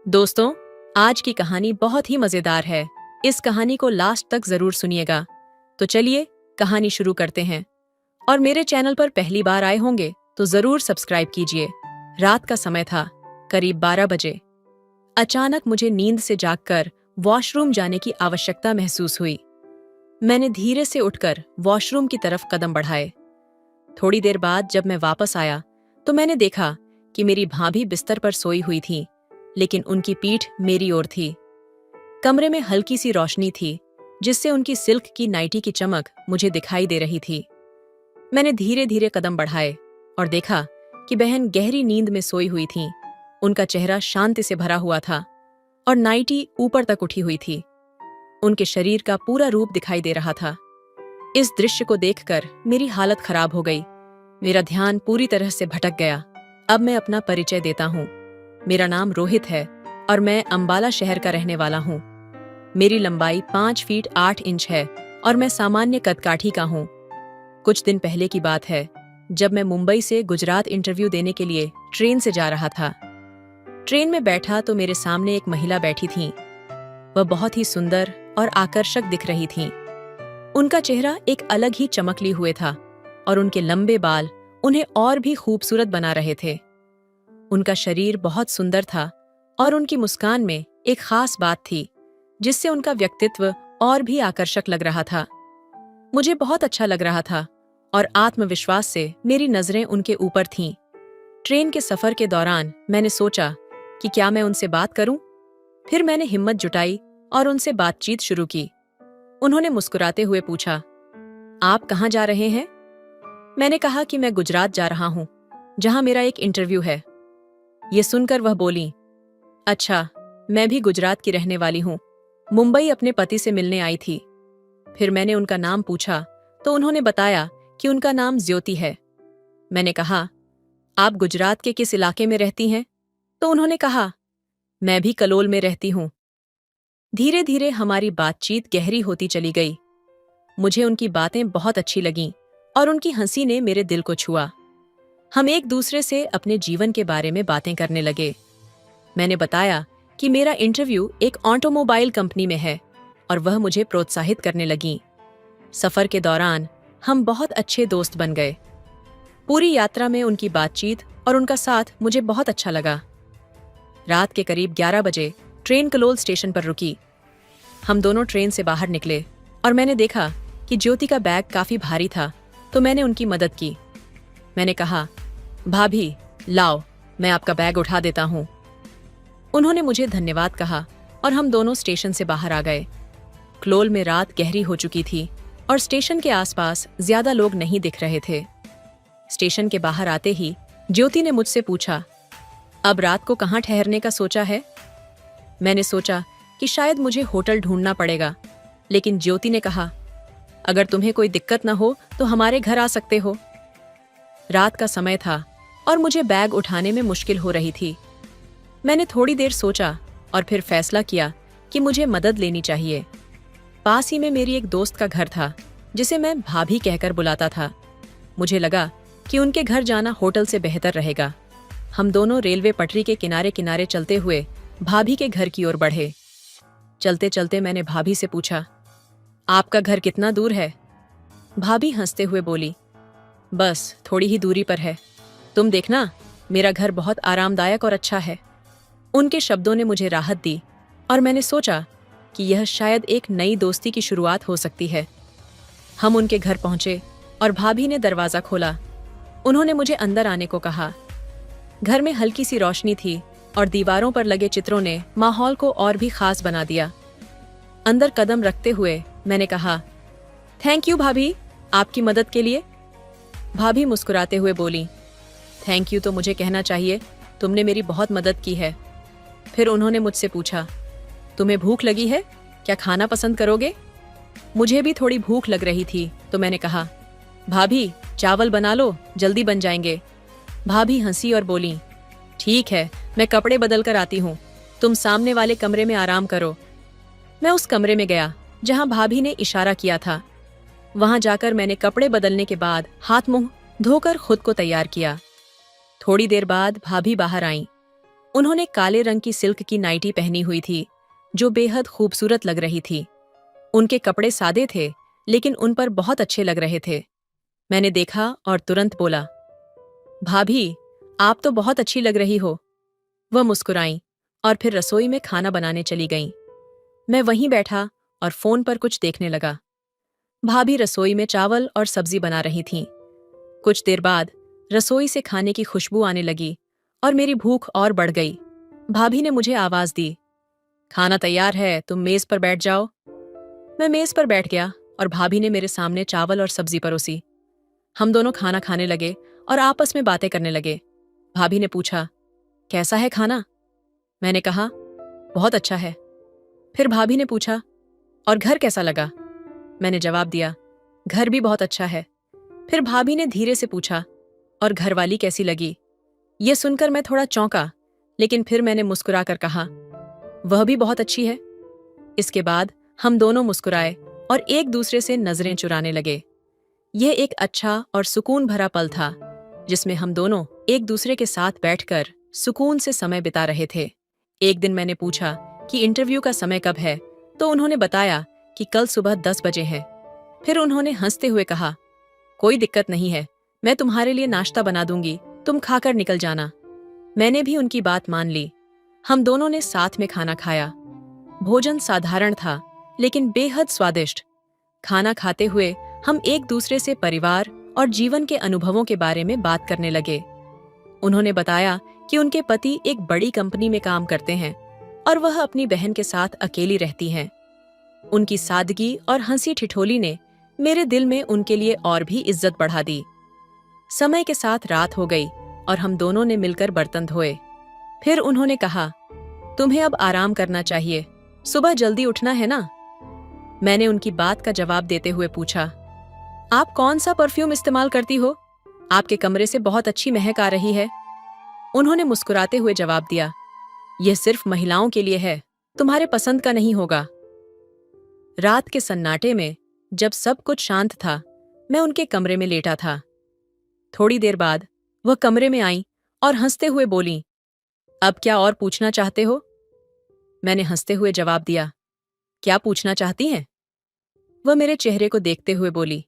दोस्तों, आज की कहानी बहुत ही मजेदार है। इस कहानी को लास्ट तक जरूर सुनिएगा। तो चलिए कहानी शुरू करते हैं। और मेरे चैनल पर पहली बार आए होंगे तो जरूर सब्सक्राइब कीजिए। रात का समय था, करीब 12 बजे। अचानक मुझे नींद से जागकर वॉशरूम जाने की आवश्यकता महसूस हुई। मैंने धीरे से उठकर वॉशरूम की तरफ कदम बढ़ाए। थोड़ी देर बाद जब मैं वापस आया तो मैंने देखा कि मेरी भाभी बिस्तर पर सोई हुई थी, लेकिन उनकी पीठ मेरी ओर थी। कमरे में हल्की सी रोशनी थी, जिससे उनकी सिल्क की नाइटी की चमक मुझे दिखाई दे रही थी। मैंने धीरे धीरे कदम बढ़ाए और देखा कि बहन गहरी नींद में सोई हुई थीं। उनका चेहरा शांति से भरा हुआ था और नाइटी ऊपर तक उठी हुई थी। उनके शरीर का पूरा रूप दिखाई दे रहा था। इस दृश्य को देखकर मेरी हालत खराब हो गई। मेरा ध्यान पूरी तरह से भटक गया। अब मैं अपना परिचय देता हूँ। मेरा नाम रोहित है और मैं अंबाला शहर का रहने वाला हूँ। मेरी लंबाई 5 फीट 8 इंच है और मैं सामान्य कदकाठी का हूँ। कुछ दिन पहले की बात है, जब मैं मुंबई से गुजरात इंटरव्यू देने के लिए ट्रेन से जा रहा था। ट्रेन में बैठा तो मेरे सामने एक महिला बैठी थी। वह बहुत ही सुंदर और आकर्षक दिख रही थी। उनका चेहरा एक अलग ही चमकली हुए था और उनके लंबे बाल उन्हें और भी खूबसूरत बना रहे थे। उनका शरीर बहुत सुंदर था और उनकी मुस्कान में एक खास बात थी, जिससे उनका व्यक्तित्व और भी आकर्षक लग रहा था। मुझे बहुत अच्छा लग रहा था और आत्मविश्वास से मेरी नजरें उनके ऊपर थीं। ट्रेन के सफर के दौरान मैंने सोचा कि क्या मैं उनसे बात करूं? फिर मैंने हिम्मत जुटाई और उनसे बातचीत शुरू की। उन्होंने मुस्कुराते हुए पूछा, आप कहाँ जा रहे हैं? मैंने कहा कि मैं गुजरात जा रहा हूं, जहां मेरा एक इंटरव्यू है। ये सुनकर वह बोली, अच्छा, मैं भी गुजरात की रहने वाली हूँ। मुंबई अपने पति से मिलने आई थी। फिर मैंने उनका नाम पूछा तो उन्होंने बताया कि उनका नाम ज्योति है। मैंने कहा, आप गुजरात के किस इलाके में रहती हैं? तो उन्होंने कहा, मैं भी कलोल में रहती हूँ। धीरे धीरे हमारी बातचीत गहरी होती चली गई। मुझे उनकी बातें बहुत अच्छी लगीं और उनकी हंसी ने मेरे दिल को छुआ। हम एक दूसरे से अपने जीवन के बारे में बातें करने लगे। मैंने बताया कि मेरा इंटरव्यू एक ऑटोमोबाइल कंपनी में है और वह मुझे प्रोत्साहित करने लगी। सफर के दौरान हम बहुत अच्छे दोस्त बन गए। पूरी यात्रा में उनकी बातचीत और उनका साथ मुझे बहुत अच्छा लगा। रात के करीब 11 बजे ट्रेन कलोल स्टेशन पर रुकी। हम दोनों ट्रेन से बाहर निकले और मैंने देखा कि ज्योति का बैग काफी भारी था, तो मैंने उनकी मदद की। मैंने कहा, भाभी लाओ, मैं आपका बैग उठा देता हूँ। उन्होंने मुझे धन्यवाद कहा और हम दोनों स्टेशन से बाहर आ गए। कलोल में रात गहरी हो चुकी थी और स्टेशन के आसपास ज्यादा लोग नहीं दिख रहे थे। स्टेशन के बाहर आते ही ज्योति ने मुझसे पूछा, अब रात को कहाँ ठहरने का सोचा है? मैंने सोचा कि शायद मुझे होटल ढूंढना पड़ेगा, लेकिन ज्योति ने कहा, अगर तुम्हें कोई दिक्कत न हो तो हमारे घर आ सकते हो। रात का समय था और मुझे बैग उठाने में मुश्किल हो रही थी। मैंने थोड़ी देर सोचा और फिर फैसला किया कि मुझे मदद लेनी चाहिए। पास ही में मेरी एक दोस्त का घर था, जिसे मैं भाभी कहकर बुलाता था। मुझे लगा कि उनके घर जाना होटल से बेहतर रहेगा। हम दोनों रेलवे पटरी के किनारे किनारे चलते हुए भाभी के घर की ओर बढ़े। चलते चलते मैंने भाभी से पूछा, आपका घर कितना दूर है? भाभी हंसते हुए बोली, बस थोड़ी ही दूरी पर है। तुम देखना, मेरा घर बहुत आरामदायक और अच्छा है। उनके शब्दों ने मुझे राहत दी और मैंने सोचा कि यह शायद एक नई दोस्ती की शुरुआत हो सकती है। हम उनके घर पहुंचे और भाभी ने दरवाजा खोला। उन्होंने मुझे अंदर आने को कहा। घर में हल्की सी रोशनी थी और दीवारों पर लगे चित्रों ने माहौल को और भी खास बना दिया। अंदर कदम रखते हुए मैंने कहा, थैंक यू भाभी, आपकी मदद के लिए। भाभी मुस्कुराते हुए बोली, थैंक यू तो मुझे कहना चाहिए, तुमने मेरी बहुत मदद की है। फिर उन्होंने मुझसे पूछा, तुम्हें भूख लगी है? क्या खाना पसंद करोगे? मुझे भी थोड़ी भूख लग रही थी, तो मैंने कहा, भाभी चावल बना लो, जल्दी बन जाएंगे। भाभी हंसी और बोली, ठीक है, मैं कपड़े बदल कर आती हूँ, तुम सामने वाले कमरे में आराम करो। मैं उस कमरे में गया जहाँ भाभी ने इशारा किया था। वहां जाकर मैंने कपड़े बदलने के बाद हाथ मुंह धोकर खुद को तैयार किया। थोड़ी देर बाद भाभी बाहर आईं। उन्होंने काले रंग की सिल्क की नाइटी पहनी हुई थी जो बेहद खूबसूरत लग रही थी। उनके कपड़े सादे थे लेकिन उन पर बहुत अच्छे लग रहे थे। मैंने देखा और तुरंत बोला, भाभी, आप तो बहुत अच्छी लग रही हो। वह मुस्कुराईं और फिर रसोई में खाना बनाने चली गईं। मैं वहीं बैठा और फोन पर कुछ देखने लगा। भाभी रसोई में चावल और सब्जी बना रही थीं। कुछ देर बाद रसोई से खाने की खुशबू आने लगी और मेरी भूख और बढ़ गई। भाभी ने मुझे आवाज दी, खाना तैयार है, तुम मेज पर बैठ जाओ। मैं मेज पर बैठ गया और भाभी ने मेरे सामने चावल और सब्जी परोसी। हम दोनों खाना खाने लगे और आपस में बातें करने लगे। भाभी ने पूछा, कैसा है खाना? मैंने कहा, बहुत अच्छा है। फिर भाभी ने पूछा, और घर कैसा लगा? मैंने जवाब दिया, घर भी बहुत अच्छा है। फिर भाभी ने धीरे से पूछा, और घरवाली कैसी लगी? ये सुनकर मैं थोड़ा चौंका, लेकिन फिर मैंने मुस्कुराकर कहा, वह भी बहुत अच्छी है। इसके बाद हम दोनों मुस्कुराए और एक दूसरे से नजरें चुराने लगे। यह एक अच्छा और सुकून भरा पल था जिसमें हम दोनों एक दूसरे के साथ बैठकर सुकून से समय बिता रहे थे। एक दिन मैंने पूछा कि इंटरव्यू का समय कब है, तो उन्होंने बताया कि कल सुबह 10 बजे है। फिर उन्होंने हंसते हुए कहा, कोई दिक्कत नहीं है, मैं तुम्हारे लिए नाश्ता बना दूंगी, तुम खाकर निकल जाना। मैंने भी उनकी बात मान ली। हम दोनों ने साथ में खाना खाया। भोजन साधारण था लेकिन बेहद स्वादिष्ट। खाना खाते हुए हम एक दूसरे से परिवार और जीवन के अनुभवों के बारे में बात करने लगे। उन्होंने बताया कि उनके पति एक बड़ी कंपनी में काम करते हैं और वह अपनी बहन के साथ अकेली रहती हैं। उनकी सादगी और हंसी ठिठोली ने मेरे दिल में उनके लिए और भी इज्जत बढ़ा दी। समय के साथ रात हो गई और हम दोनों ने मिलकर बर्तन धोए। फिर उन्होंने कहा, तुम्हें अब आराम करना चाहिए, सुबह जल्दी उठना है ना? मैंने उनकी बात का जवाब देते हुए पूछा, आप कौन सा परफ्यूम इस्तेमाल करती हो? आपके कमरे से बहुत अच्छी महक आ रही है। उन्होंने मुस्कुराते हुए जवाब दिया, यह सिर्फ महिलाओं के लिए है, तुम्हारे पसंद का नहीं होगा। रात के सन्नाटे में जब सब कुछ शांत था, मैं उनके कमरे में लेटा था। थोड़ी देर बाद वह कमरे में आईं और हंसते हुए बोलीं, अब क्या और पूछना चाहते हो? मैंने हंसते हुए जवाब दिया, क्या पूछना चाहती हैं? वह मेरे चेहरे को देखते हुए बोली,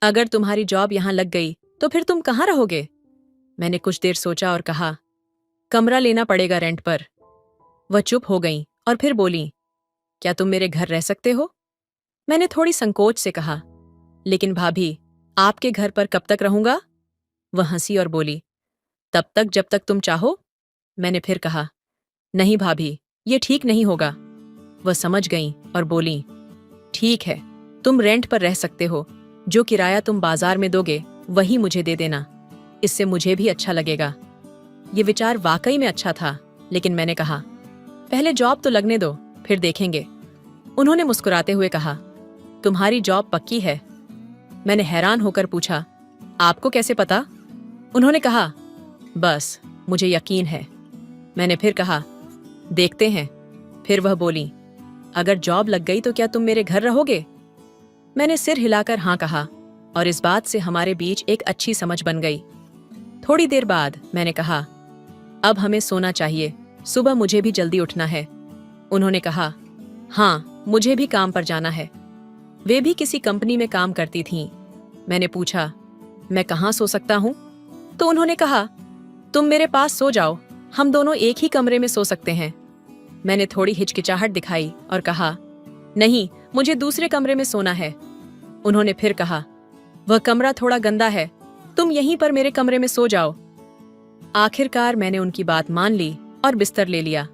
अगर तुम्हारी जॉब यहां लग गई तो फिर तुम कहां रहोगे? मैंने कुछ देर सोचा और कहा, कमरा लेना पड़ेगा रेंट पर। वह चुप हो गईं और फिर बोली, क्या तुम मेरे घर रह सकते हो? मैंने थोड़ी संकोच से कहा, लेकिन भाभी, आपके घर पर कब तक रहूंगा? वह हंसी और बोली, तब तक जब तक तुम चाहो। मैंने फिर कहा, नहीं भाभी, ये ठीक नहीं होगा। वह समझ गईं और बोली, ठीक है, तुम रेंट पर रह सकते हो, जो किराया तुम बाजार में दोगे वही मुझे दे देना, इससे मुझे भी अच्छा लगेगा। ये विचार वाकई में अच्छा था, लेकिन मैंने कहा, पहले जॉब तो लगने दो, फिर देखेंगे। उन्होंने मुस्कुराते हुए कहा, तुम्हारी जॉब पक्की है? मैंने हैरान होकर पूछा, आपको कैसे पता? उन्होंने कहा, बस मुझे यकीन है। मैंने फिर कहा, देखते हैं। फिर वह बोली, अगर जॉब लग गई तो क्या तुम मेरे घर रहोगे? मैंने सिर हिलाकर हाँ कहा और इस बात से हमारे बीच एक अच्छी समझ बन गई। थोड़ी देर बाद मैंने कहा, अब हमें सोना चाहिए, सुबह मुझे भी जल्दी उठना है। उन्होंने कहा, हाँ, मुझे भी काम पर जाना है। वे भी किसी कंपनी में काम करती थीं। मैंने पूछा, मैं कहाँ सो सकता हूँ? तो उन्होंने कहा, तुम मेरे पास सो जाओ, हम दोनों एक ही कमरे में सो सकते हैं। मैंने थोड़ी हिचकिचाहट दिखाई और कहा, नहीं, मुझे दूसरे कमरे में सोना है। उन्होंने फिर कहा, वह कमरा थोड़ा गंदा है, तुम यहीं पर मेरे कमरे में सो जाओ। आखिरकार मैंने उनकी बात मान ली और बिस्तर ले लिया।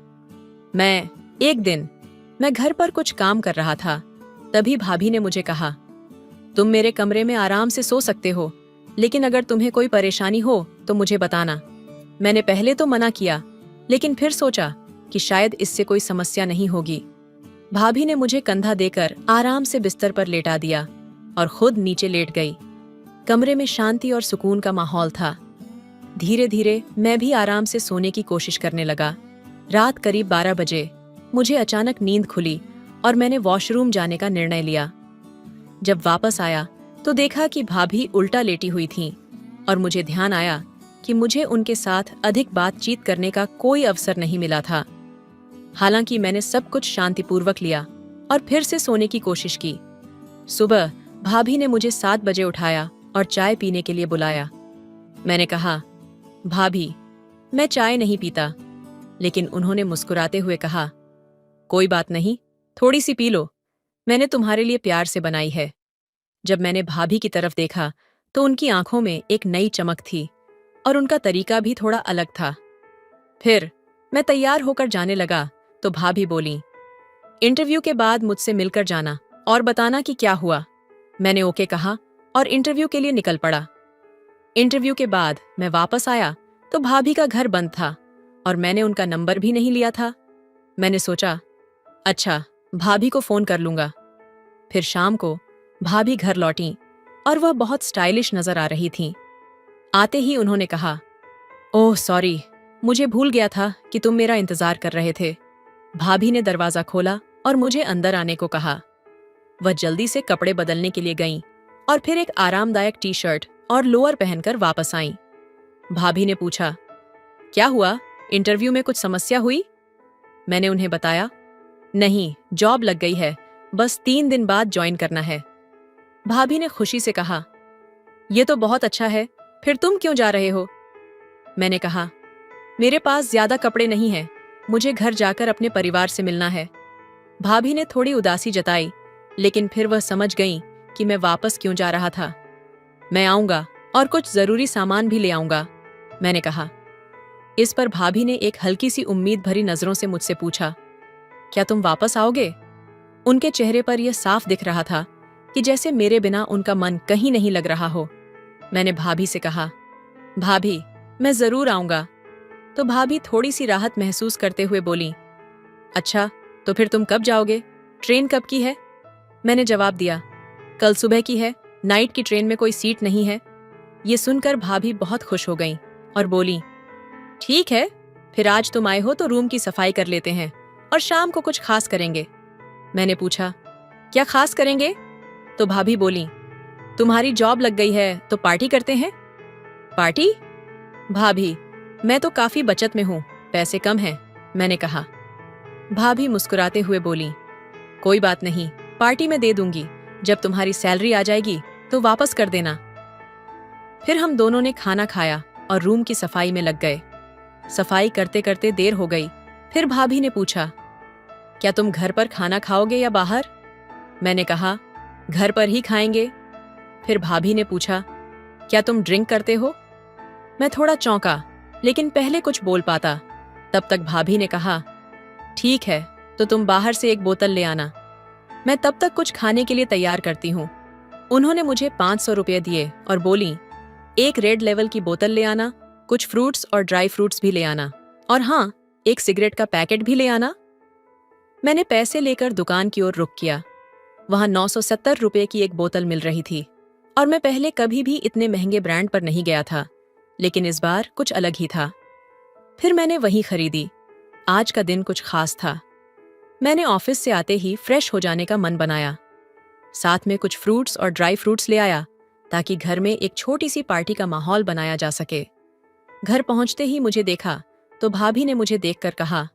एक दिन मैं घर पर कुछ काम कर रहा था, तभी भाभी ने मुझे कहा, तुम मेरे कमरे में आराम से सो सकते हो, लेकिन अगर तुम्हें कोई परेशानी हो तो मुझे बताना। मैंने पहले तो मना किया, लेकिन फिर सोचा कि शायद इससे कोई समस्या नहीं होगी। भाभी ने मुझे कंधा देकर आराम से बिस्तर पर लेटा दिया और खुद नीचे लेट गई। कमरे में शांति और सुकून का माहौल था। धीरे धीरे मैं भी आराम से सोने की कोशिश करने लगा। रात करीब 12 बजे मुझे अचानक नींद खुली और मैंने वॉशरूम जाने का निर्णय लिया। जब वापस आया तो देखा कि भाभी उल्टा लेटी हुई थीं और मुझे ध्यान आया कि मुझे उनके साथ अधिक बातचीत करने का कोई अवसर नहीं मिला था। हालांकि मैंने सब कुछ शांतिपूर्वक लिया और फिर से सोने की कोशिश की। सुबह भाभी ने मुझे 7 बजे उठाया और चाय पीने के लिए बुलाया। मैंने कहा, भाभी, मैं चाय नहीं पीता, लेकिन उन्होंने मुस्कुराते हुए कहा, कोई बात नहीं, थोड़ी सी पी लो, मैंने तुम्हारे लिए प्यार से बनाई है। जब मैंने भाभी की तरफ देखा तो उनकी आंखों में एक नई चमक थी और उनका तरीका भी थोड़ा अलग था। फिर मैं तैयार होकर जाने लगा तो भाभी बोली, इंटरव्यू के बाद मुझसे मिलकर जाना और बताना कि क्या हुआ। मैंने ओके कहा और इंटरव्यू के लिए निकल पड़ा। इंटरव्यू के बाद मैं वापस आया तो भाभी का घर बंद था और मैंने उनका नंबर भी नहीं लिया था। मैंने सोचा, अच्छा, भाभी को फोन कर लूंगा। फिर शाम को भाभी घर लौटी और वह बहुत स्टाइलिश नजर आ रही थीं। आते ही उन्होंने कहा, ओह सॉरी, मुझे भूल गया था कि तुम मेरा इंतजार कर रहे थे। भाभी ने दरवाजा खोला और मुझे अंदर आने को कहा। वह जल्दी से कपड़े बदलने के लिए गईं और फिर एक आरामदायक टी शर्ट और लोअर पहनकर वापस आईं। भाभी ने पूछा, क्या हुआ, इंटरव्यू में कुछ समस्या हुई? मैंने उन्हें बताया, नहीं, जॉब लग गई है, बस 3 दिन बाद ज्वाइन करना है। भाभी ने खुशी से कहा, यह तो बहुत अच्छा है, फिर तुम क्यों जा रहे हो? मैंने कहा, मेरे पास ज्यादा कपड़े नहीं हैं, मुझे घर जाकर अपने परिवार से मिलना है। भाभी ने थोड़ी उदासी जताई, लेकिन फिर वह समझ गईं कि मैं वापस क्यों जा रहा था। मैं आऊंगा और कुछ जरूरी सामान भी ले आऊंगा, मैंने कहा। इस पर भाभी ने एक हल्की सी उम्मीद भरी नजरों से मुझसे पूछा, क्या तुम वापस आओगे? उनके चेहरे पर यह साफ दिख रहा था कि जैसे मेरे बिना उनका मन कहीं नहीं लग रहा हो। मैंने भाभी से कहा, भाभी, मैं जरूर आऊंगा। तो भाभी थोड़ी सी राहत महसूस करते हुए बोली, अच्छा, तो फिर तुम कब जाओगे? ट्रेन कब की है? मैंने जवाब दिया, कल सुबह की है, नाइट की ट्रेन में कोई सीट नहीं है। ये सुनकर भाभी बहुत खुश हो गईं और बोली, ठीक है, फिर आज तुम आए हो तो रूम की सफाई कर लेते हैं और शाम को कुछ खास करेंगे। मैंने पूछा, क्या खास करेंगे? तो भाभी बोली, तुम्हारी जॉब लग गई है तो पार्टी करते हैं। पार्टी? भाभी, मैं तो काफी बचत में हूं, पैसे कम हैं, मैंने कहा। भाभी मुस्कुराते हुए बोली, कोई बात नहीं, पार्टी में दे दूंगी, जब तुम्हारी सैलरी आ जाएगी तो वापस कर देना। फिर हम दोनों ने खाना खाया और रूम की सफाई में लग गए। सफाई करते करते देर हो गई। फिर भाभी ने पूछा, क्या तुम घर पर खाना खाओगे या बाहर? मैंने कहा, घर पर ही खाएंगे। फिर भाभी ने पूछा, क्या तुम ड्रिंक करते हो? मैं थोड़ा चौंका, लेकिन पहले कुछ बोल पाता। तब तक भाभी ने कहा, ठीक है, तो तुम बाहर से एक बोतल ले आना, मैं तब तक कुछ खाने के लिए तैयार करती हूँ। उन्होंने मुझे 500 रुपये दिए और बोली, एक रेड लेवल की बोतल ले आना, कुछ फ्रूट्स और ड्राई फ्रूट्स भी ले आना, और हाँ, एक सिगरेट का पैकेट भी ले आना। मैंने पैसे लेकर दुकान की ओर रुख किया। वहां 970 रुपये की एक बोतल मिल रही थी और मैं पहले कभी भी इतने महंगे ब्रांड पर नहीं गया था, लेकिन इस बार कुछ अलग ही था। फिर मैंने वही खरीदी। आज का दिन कुछ खास था। मैंने ऑफिस से आते ही फ्रेश हो जाने का मन बनाया। साथ में कुछ फ्रूट्स और ड्राई फ्रूट्स ले आया ताकि घर में एक छोटी सी पार्टी का माहौल बनाया जा सके। घर पहुंचते ही मुझे देखा तो भाभी ने मुझे देखकर कहा,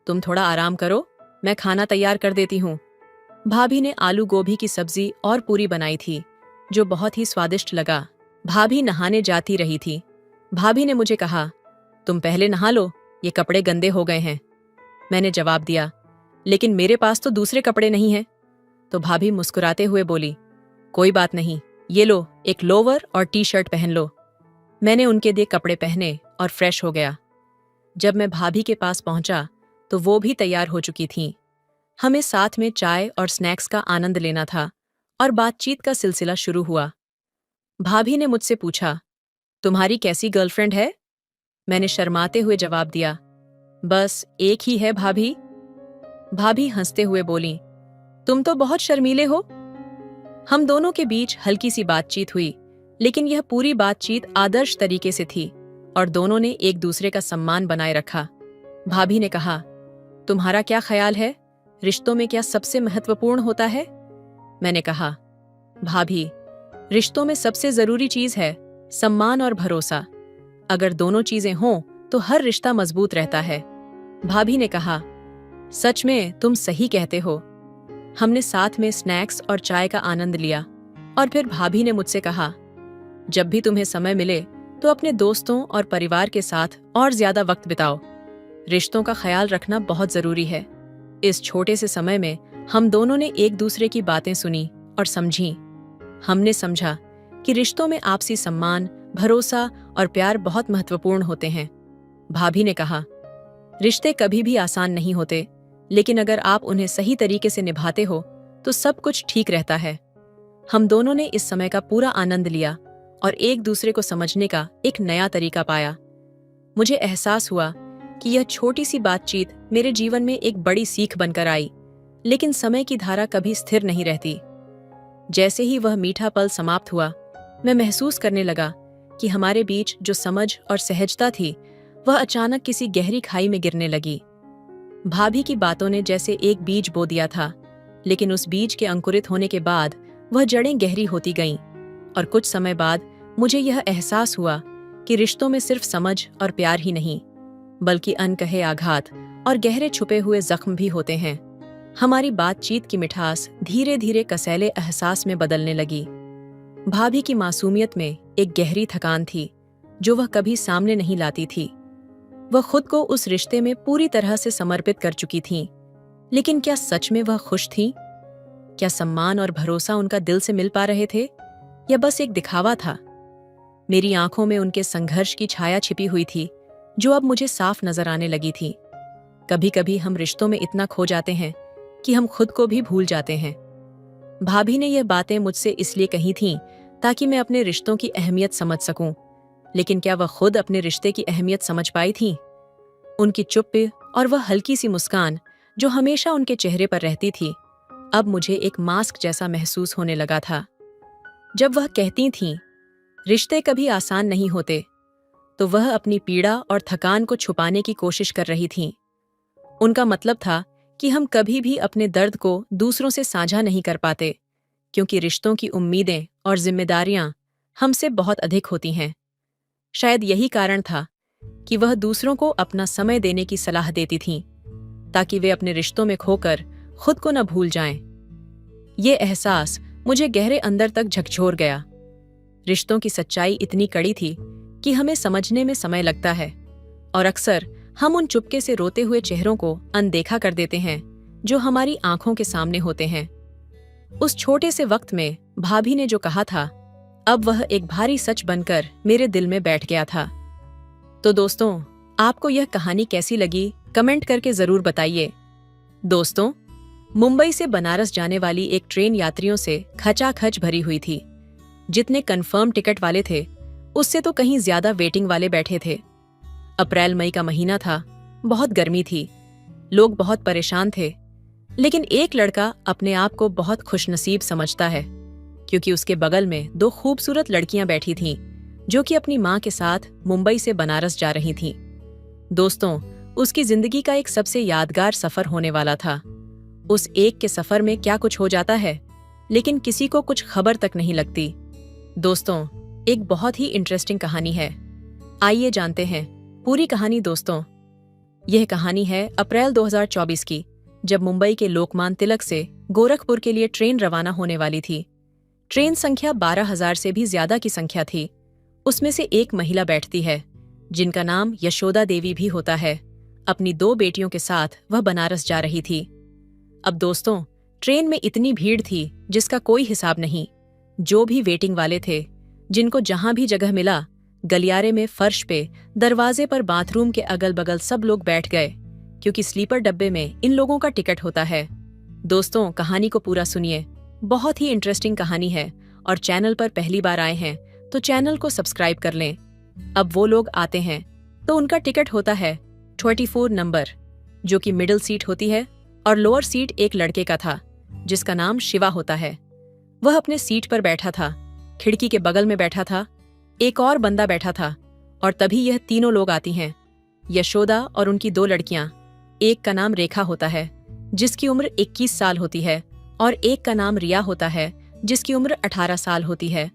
तुम थोड़ा आराम करो, मैं खाना तैयार कर देती हूँ। भाभी ने आलू गोभी की सब्जी और पूरी बनाई थी, जो बहुत ही स्वादिष्ट लगा। भाभी नहाने जाती रही थी। भाभी ने मुझे कहा, तुम पहले नहा लो, ये कपड़े गंदे हो गए हैं। मैंने जवाब दिया, लेकिन मेरे पास तो दूसरे कपड़े नहीं हैं। तो भाभी मुस्कुराते हुए बोली, कोई बात नहीं, ये लो, एक लोवर और टी शर्ट पहन लो। मैंने उनके दिए कपड़े पहने और फ्रेश हो गया। जब मैं भाभी के पास पहुंचा तो वो भी तैयार हो चुकी थीं। हमें साथ में चाय और स्नैक्स का आनंद लेना था और बातचीत का सिलसिला शुरू हुआ। भाभी ने मुझसे पूछा, तुम्हारी कैसी गर्लफ्रेंड है? मैंने शर्माते हुए जवाब दिया, बस एक ही है भाभी। भाभी हंसते हुए बोली, तुम तो बहुत शर्मीले हो। हम दोनों के बीच हल्की सी बातचीत हुई, लेकिन यह पूरी बातचीत आदर्श तरीके से थी और दोनों ने एक दूसरे का सम्मान बनाए रखा। भाभी ने कहा, तुम्हारा क्या ख्याल है, रिश्तों में क्या सबसे महत्वपूर्ण होता है? मैंने कहा, भाभी, रिश्तों में सबसे जरूरी चीज है सम्मान और भरोसा। अगर दोनों चीजें हों तो हर रिश्ता मजबूत रहता है। भाभी ने कहा, सच में तुम सही कहते हो। हमने साथ में स्नैक्स और चाय का आनंद लिया और फिर भाभी ने मुझसे कहा, जब भी तुम्हें समय मिले तो अपने दोस्तों और परिवार के साथ और ज्यादा वक्त बिताओ। रिश्तों का ख्याल रखना बहुत जरूरी है। इस छोटे से समय में हम दोनों ने एक दूसरे की बातें सुनी और समझी। हमने समझा कि रिश्तों में आपसी सम्मान, भरोसा और प्यार बहुत महत्वपूर्ण होते हैं। भाभी ने कहा, रिश्ते कभी भी आसान नहीं होते, लेकिन अगर आप उन्हें सही तरीके से निभाते हो तो सब कुछ ठीक रहता है। हम दोनों ने इस समय का पूरा आनंद लिया और एक दूसरे को समझने का एक नया तरीका पाया। मुझे एहसास हुआ कि यह छोटी सी बातचीत मेरे जीवन में एक बड़ी सीख बनकर आई, लेकिन समय की धारा कभी स्थिर नहीं रहती। जैसे ही वह मीठा पल समाप्त हुआ, मैं महसूस करने लगा कि हमारे बीच जो समझ और सहजता थी, वह अचानक किसी गहरी खाई में गिरने लगी। भाभी की बातों ने जैसे एक बीज बो दिया था, लेकिन उस बीज के अंकुरित होने के बाद वह जड़ें गहरी होती गईं और कुछ समय बाद मुझे यह एहसास हुआ कि रिश्तों में सिर्फ समझ और प्यार ही नहीं, बल्कि अनकहे आघात और गहरे छुपे हुए जख्म भी होते हैं। हमारी बातचीत की मिठास धीरे धीरे कसैले एहसास में बदलने लगी। भाभी की मासूमियत में एक गहरी थकान थी जो वह कभी सामने नहीं लाती थी। वह खुद को उस रिश्ते में पूरी तरह से समर्पित कर चुकी थीं, लेकिन क्या सच में वह खुश थीं? क्या सम्मान और भरोसा उनका दिल से मिल पा रहे थे या बस एक दिखावा था? मेरी आंखों में उनके संघर्ष की छाया छिपी हुई थी, जो अब मुझे साफ नजर आने लगी थी। कभी कभी हम रिश्तों में इतना खो जाते हैं कि हम खुद को भी भूल जाते हैं। भाभी ने यह बातें मुझसे इसलिए कही थीं ताकि मैं अपने रिश्तों की अहमियत समझ सकूं, लेकिन क्या वह खुद अपने रिश्ते की अहमियत समझ पाई थीं? उनकी चुप्पी और वह हल्की सी मुस्कान जो हमेशा उनके चेहरे पर रहती थी, अब मुझे एक मास्क जैसा महसूस होने लगा था। जब वह कहती थीं, रिश्ते कभी आसान नहीं होते, तो वह अपनी पीड़ा और थकान को छुपाने की कोशिश कर रही थीं। उनका मतलब था कि हम कभी भी अपने दर्द को दूसरों से साझा नहीं कर पाते, क्योंकि रिश्तों की उम्मीदें और जिम्मेदारियां हमसे बहुत अधिक होती हैं। शायद यही कारण था कि वह दूसरों को अपना समय देने की सलाह देती थीं, ताकि वे अपने रिश्तों में खोकर खुद को न भूल जाएं। ये एहसास मुझे गहरे अंदर तक झकझोर गया। रिश्तों की सच्चाई इतनी कड़ी थी कि हमें समझने में समय लगता है, और अक्सर हम उन चुपके से रोते हुए चेहरों को अनदेखा कर देते हैं जो हमारी आंखों के सामने होते हैं। उस छोटे से वक्त में भाभी ने जो कहा था, अब वह एक भारी सच बनकर मेरे दिल में बैठ गया था। तो दोस्तों, आपको यह कहानी कैसी लगी, कमेंट करके जरूर बताइए। दोस्तों, मुंबई से बनारस जाने वाली एक ट्रेन यात्रियों से खचाखच भरी हुई थी। जितने कंफर्म टिकट वाले थे, उससे तो कहीं ज्यादा वेटिंग वाले बैठे थे। अप्रैल मई का महीना था, बहुत गर्मी थी, लोग बहुत परेशान थे, लेकिन एक लड़का अपने आप को बहुत खुशनसीब समझता है, क्योंकि उसके बगल में दो खूबसूरत लड़कियां बैठी थीं, जो कि अपनी मां के साथ मुंबई से बनारस जा रही थीं। दोस्तों, उसकी जिंदगी का एक सबसे यादगार सफर होने वाला था। उस एक के सफर में क्या कुछ हो जाता है, लेकिन किसी को कुछ खबर तक नहीं लगती। दोस्तों, एक बहुत ही इंटरेस्टिंग कहानी है। आइए जानते हैं पूरी कहानी। दोस्तों, यह कहानी है अप्रैल 2024 की, जब मुंबई के लोकमान्य तिलक से गोरखपुर के लिए ट्रेन रवाना होने वाली थी। ट्रेन संख्या 12,000 से भी ज्यादा की संख्या थी। उसमें से एक महिला बैठती है, जिनका नाम यशोदा देवी भी होता है। अपनी 2 बेटियों के साथ वह बनारस जा रही थी। अब दोस्तों, ट्रेन में इतनी भीड़ थी जिसका कोई हिसाब नहीं। जो भी वेटिंग वाले थे, जिनको जहां भी जगह मिला, गलियारे में, फर्श पे, दरवाजे पर, बाथरूम के अगल बगल सब लोग बैठ गए, क्योंकि स्लीपर डब्बे में इन लोगों का टिकट होता है। दोस्तों, कहानी को पूरा सुनिए, बहुत ही इंटरेस्टिंग कहानी है, और चैनल पर पहली बार आए हैं तो चैनल को सब्सक्राइब कर लें। अब वो लोग आते हैं तो उनका टिकट होता है 24 नंबर, जो कि मिडिल सीट होती है, और लोअर सीट एक लड़के का था जिसका नाम शिवा होता है। वह अपने सीट पर बैठा था। खिड़की के बगल में बैठा था एक और बंदा बैठा था, और तभी यह तीनों लोग आती हैं, यशोदा और उनकी 2 लड़कियां। एक का नाम रेखा होता है, जिसकी उम्र 21 साल होती है, और एक का नाम रिया होता है, जिसकी उम्र 18 साल होती है।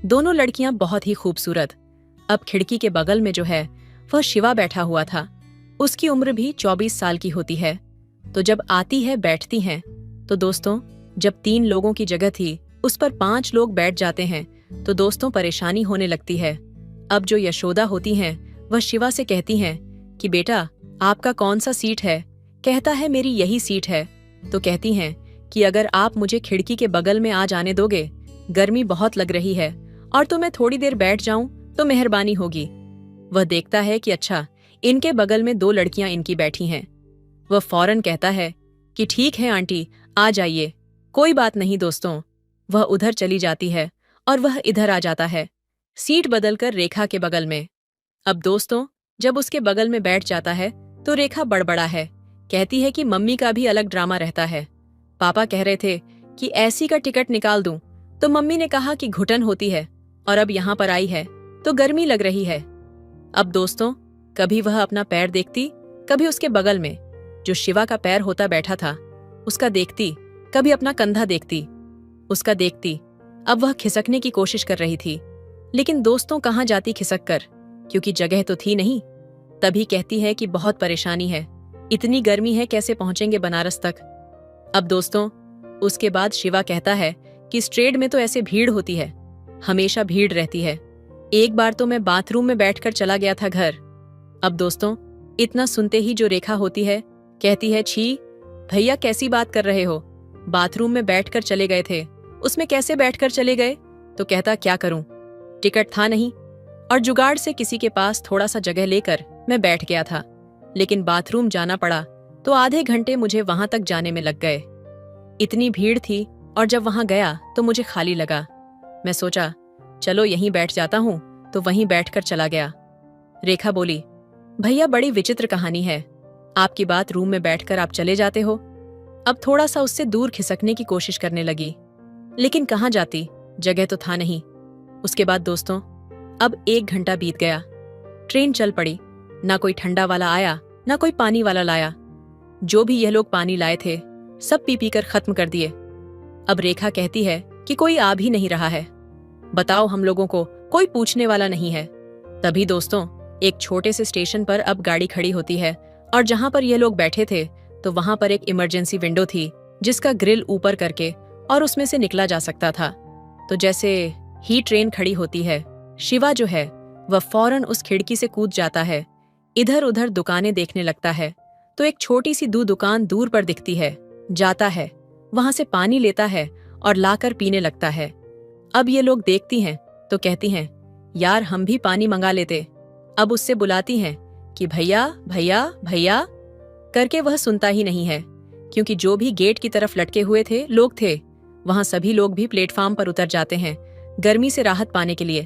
दोनों लड़कियां बहुत ही खूबसूरत, अब खिड़की के बगल में जो है वह शिवा बैठा हुआ था। उसकी उम्र भी 24 साल की होती है। तो जब आती है बैठती हैं, तो दोस्तों जब 3 लोगों की जगह थी उस पर 5 लोग बैठ जाते हैं तो दोस्तों परेशानी होने लगती है। अब जो यशोदा होती हैं वह शिवा से कहती हैं कि बेटा आपका कौन सा सीट है? कहता है मेरी यही सीट है। तो कहती हैं कि अगर आप मुझे खिड़की के बगल में आ जाने दोगे, गर्मी बहुत लग रही है और तो मैं थोड़ी देर बैठ जाऊं तो मेहरबानी होगी। वह देखता है कि अच्छा इनके बगल में 2 लड़कियां इनकी बैठी हैं। वह फौरन कहता है कि ठीक है आंटी आ जाइए, कोई बात नहीं। दोस्तों वह उधर चली जाती है और वह इधर आ जाता है, सीट बदलकर रेखा के बगल में। अब दोस्तों जब उसके बगल में बैठ जाता है तो रेखा बड़बड़ा है, कहती है कि मम्मी का भी अलग ड्रामा रहता है। पापा कह रहे थे कि ऐसी का टिकट निकाल दूं, तो मम्मी ने कहा कि घुटन होती है और अब यहाँ पर आई है तो गर्मी लग रही है। अब दोस्तों कभी वह अपना पैर देखती, कभी उसके बगल में जो शिवा का पैर होता बैठा था उसका देखती, कभी अपना कंधा देखती उसका देखती। अब वह खिसकने की कोशिश कर रही थी, लेकिन दोस्तों कहाँ जाती खिसक कर, क्योंकि जगह तो थी नहीं। तभी कहती है कि बहुत परेशानी है, इतनी गर्मी है, कैसे पहुंचेंगे बनारस तक। अब दोस्तों उसके बाद शिवा कहता है कि स्ट्रेट में तो ऐसे भीड़ होती है, हमेशा भीड़ रहती है। एक बार तो मैं बाथरूम में बैठकर चला गया था घर। अब दोस्तों इतना सुनते ही जो रेखा होती है कहती है छी भैया कैसी बात कर रहे हो, बाथरूम में बैठकर चले गए थे, उसमें कैसे बैठकर चले गए? तो कहता क्या करूं, टिकट था नहीं और जुगाड़ से किसी के पास थोड़ा सा जगह लेकर मैं बैठ गया था, लेकिन बाथरूम जाना पड़ा तो आधे घंटे मुझे वहां तक जाने में लग गए। इतनी भीड़ थी और जब वहां गया तो मुझे खाली लगा। मैं सोचा चलो यहीं बैठ जाता हूं, तो वहीं बैठकर चला गया। रेखा बोली भैया बड़ी विचित्र कहानी है, आपकी बात रूम में बैठकर आप चले जाते हो। अब थोड़ा सा उससे दूर खिसकने की कोशिश करने लगी, लेकिन कहाँ जाती, जगह तो था नहीं। उसके बाद दोस्तों अब 1 घंटा बीत गया, ट्रेन चल पड़ी, ना कोई ठंडा वाला आया ना कोई पानी वाला लाया। जो भी यह लोग पानी लाए थे सब पी पी कर खत्म कर दिए। अब रेखा कहती है कि कोई आ भी नहीं रहा है, बताओ हम लोगों को कोई पूछने वाला नहीं है। तभी दोस्तों एक छोटे से स्टेशन पर अब गाड़ी खड़ी होती है और जहां पर ये लोग बैठे थे तो वहां पर एक इमरजेंसी विंडो थी जिसका ग्रिल ऊपर करके और उसमें से निकला जा सकता था। तो जैसे ही ट्रेन खड़ी होती है, शिवा जो है वह फौरन उस खिड़की से कूद जाता है, इधर उधर दुकानें देखने लगता है। तो एक छोटी सी दुकान दूर पर दिखती है, जाता है वहां से पानी लेता है और लाकर पीने लगता है। अब ये लोग देखती हैं तो कहती हैं यार हम भी पानी मंगा लेते। अब उससे बुलाती हैं कि भैया भैया भैया करके, वह सुनता ही नहीं है, क्योंकि जो भी गेट की तरफ लटके हुए थे लोग थे वहां सभी लोग भी प्लेटफॉर्म पर उतर जाते हैं गर्मी से राहत पाने के लिए।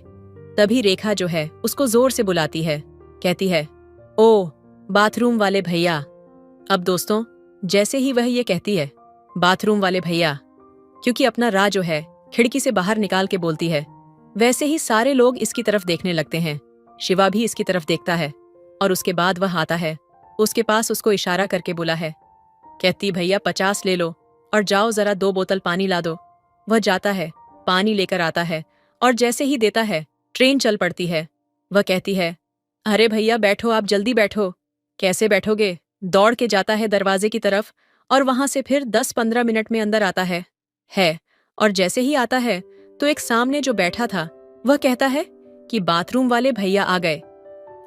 तभी रेखा जो है उसको जोर से बुलाती है, कहती है ओ बाथरूम वाले भैया। अब दोस्तों जैसे ही वह ये कहती है बाथरूम वाले भैया, क्योंकि अपना राह जो है खिड़की से बाहर निकाल के बोलती है, वैसे ही सारे लोग इसकी तरफ देखने लगते हैं। शिवा भी इसकी तरफ देखता है और उसके बाद वह आता है, उसके पास उसको इशारा करके बोला है, कहती भैया 50 ले लो और जाओ जरा 2 बोतल पानी ला दो। वह जाता है, पानी लेकर आता है और जैसे ही देता है ट्रेन चल पड़ती है। वह कहती है अरे भैया बैठो, आप जल्दी बैठो। कैसे बैठोगे? दौड़ के जाता है दरवाजे की तरफ और वहां से फिर 10-15 मिनट में अंदर आता है और जैसे ही आता है तो एक सामने जो बैठा था वह कहता है कि बाथरूम वाले भैया आ गए।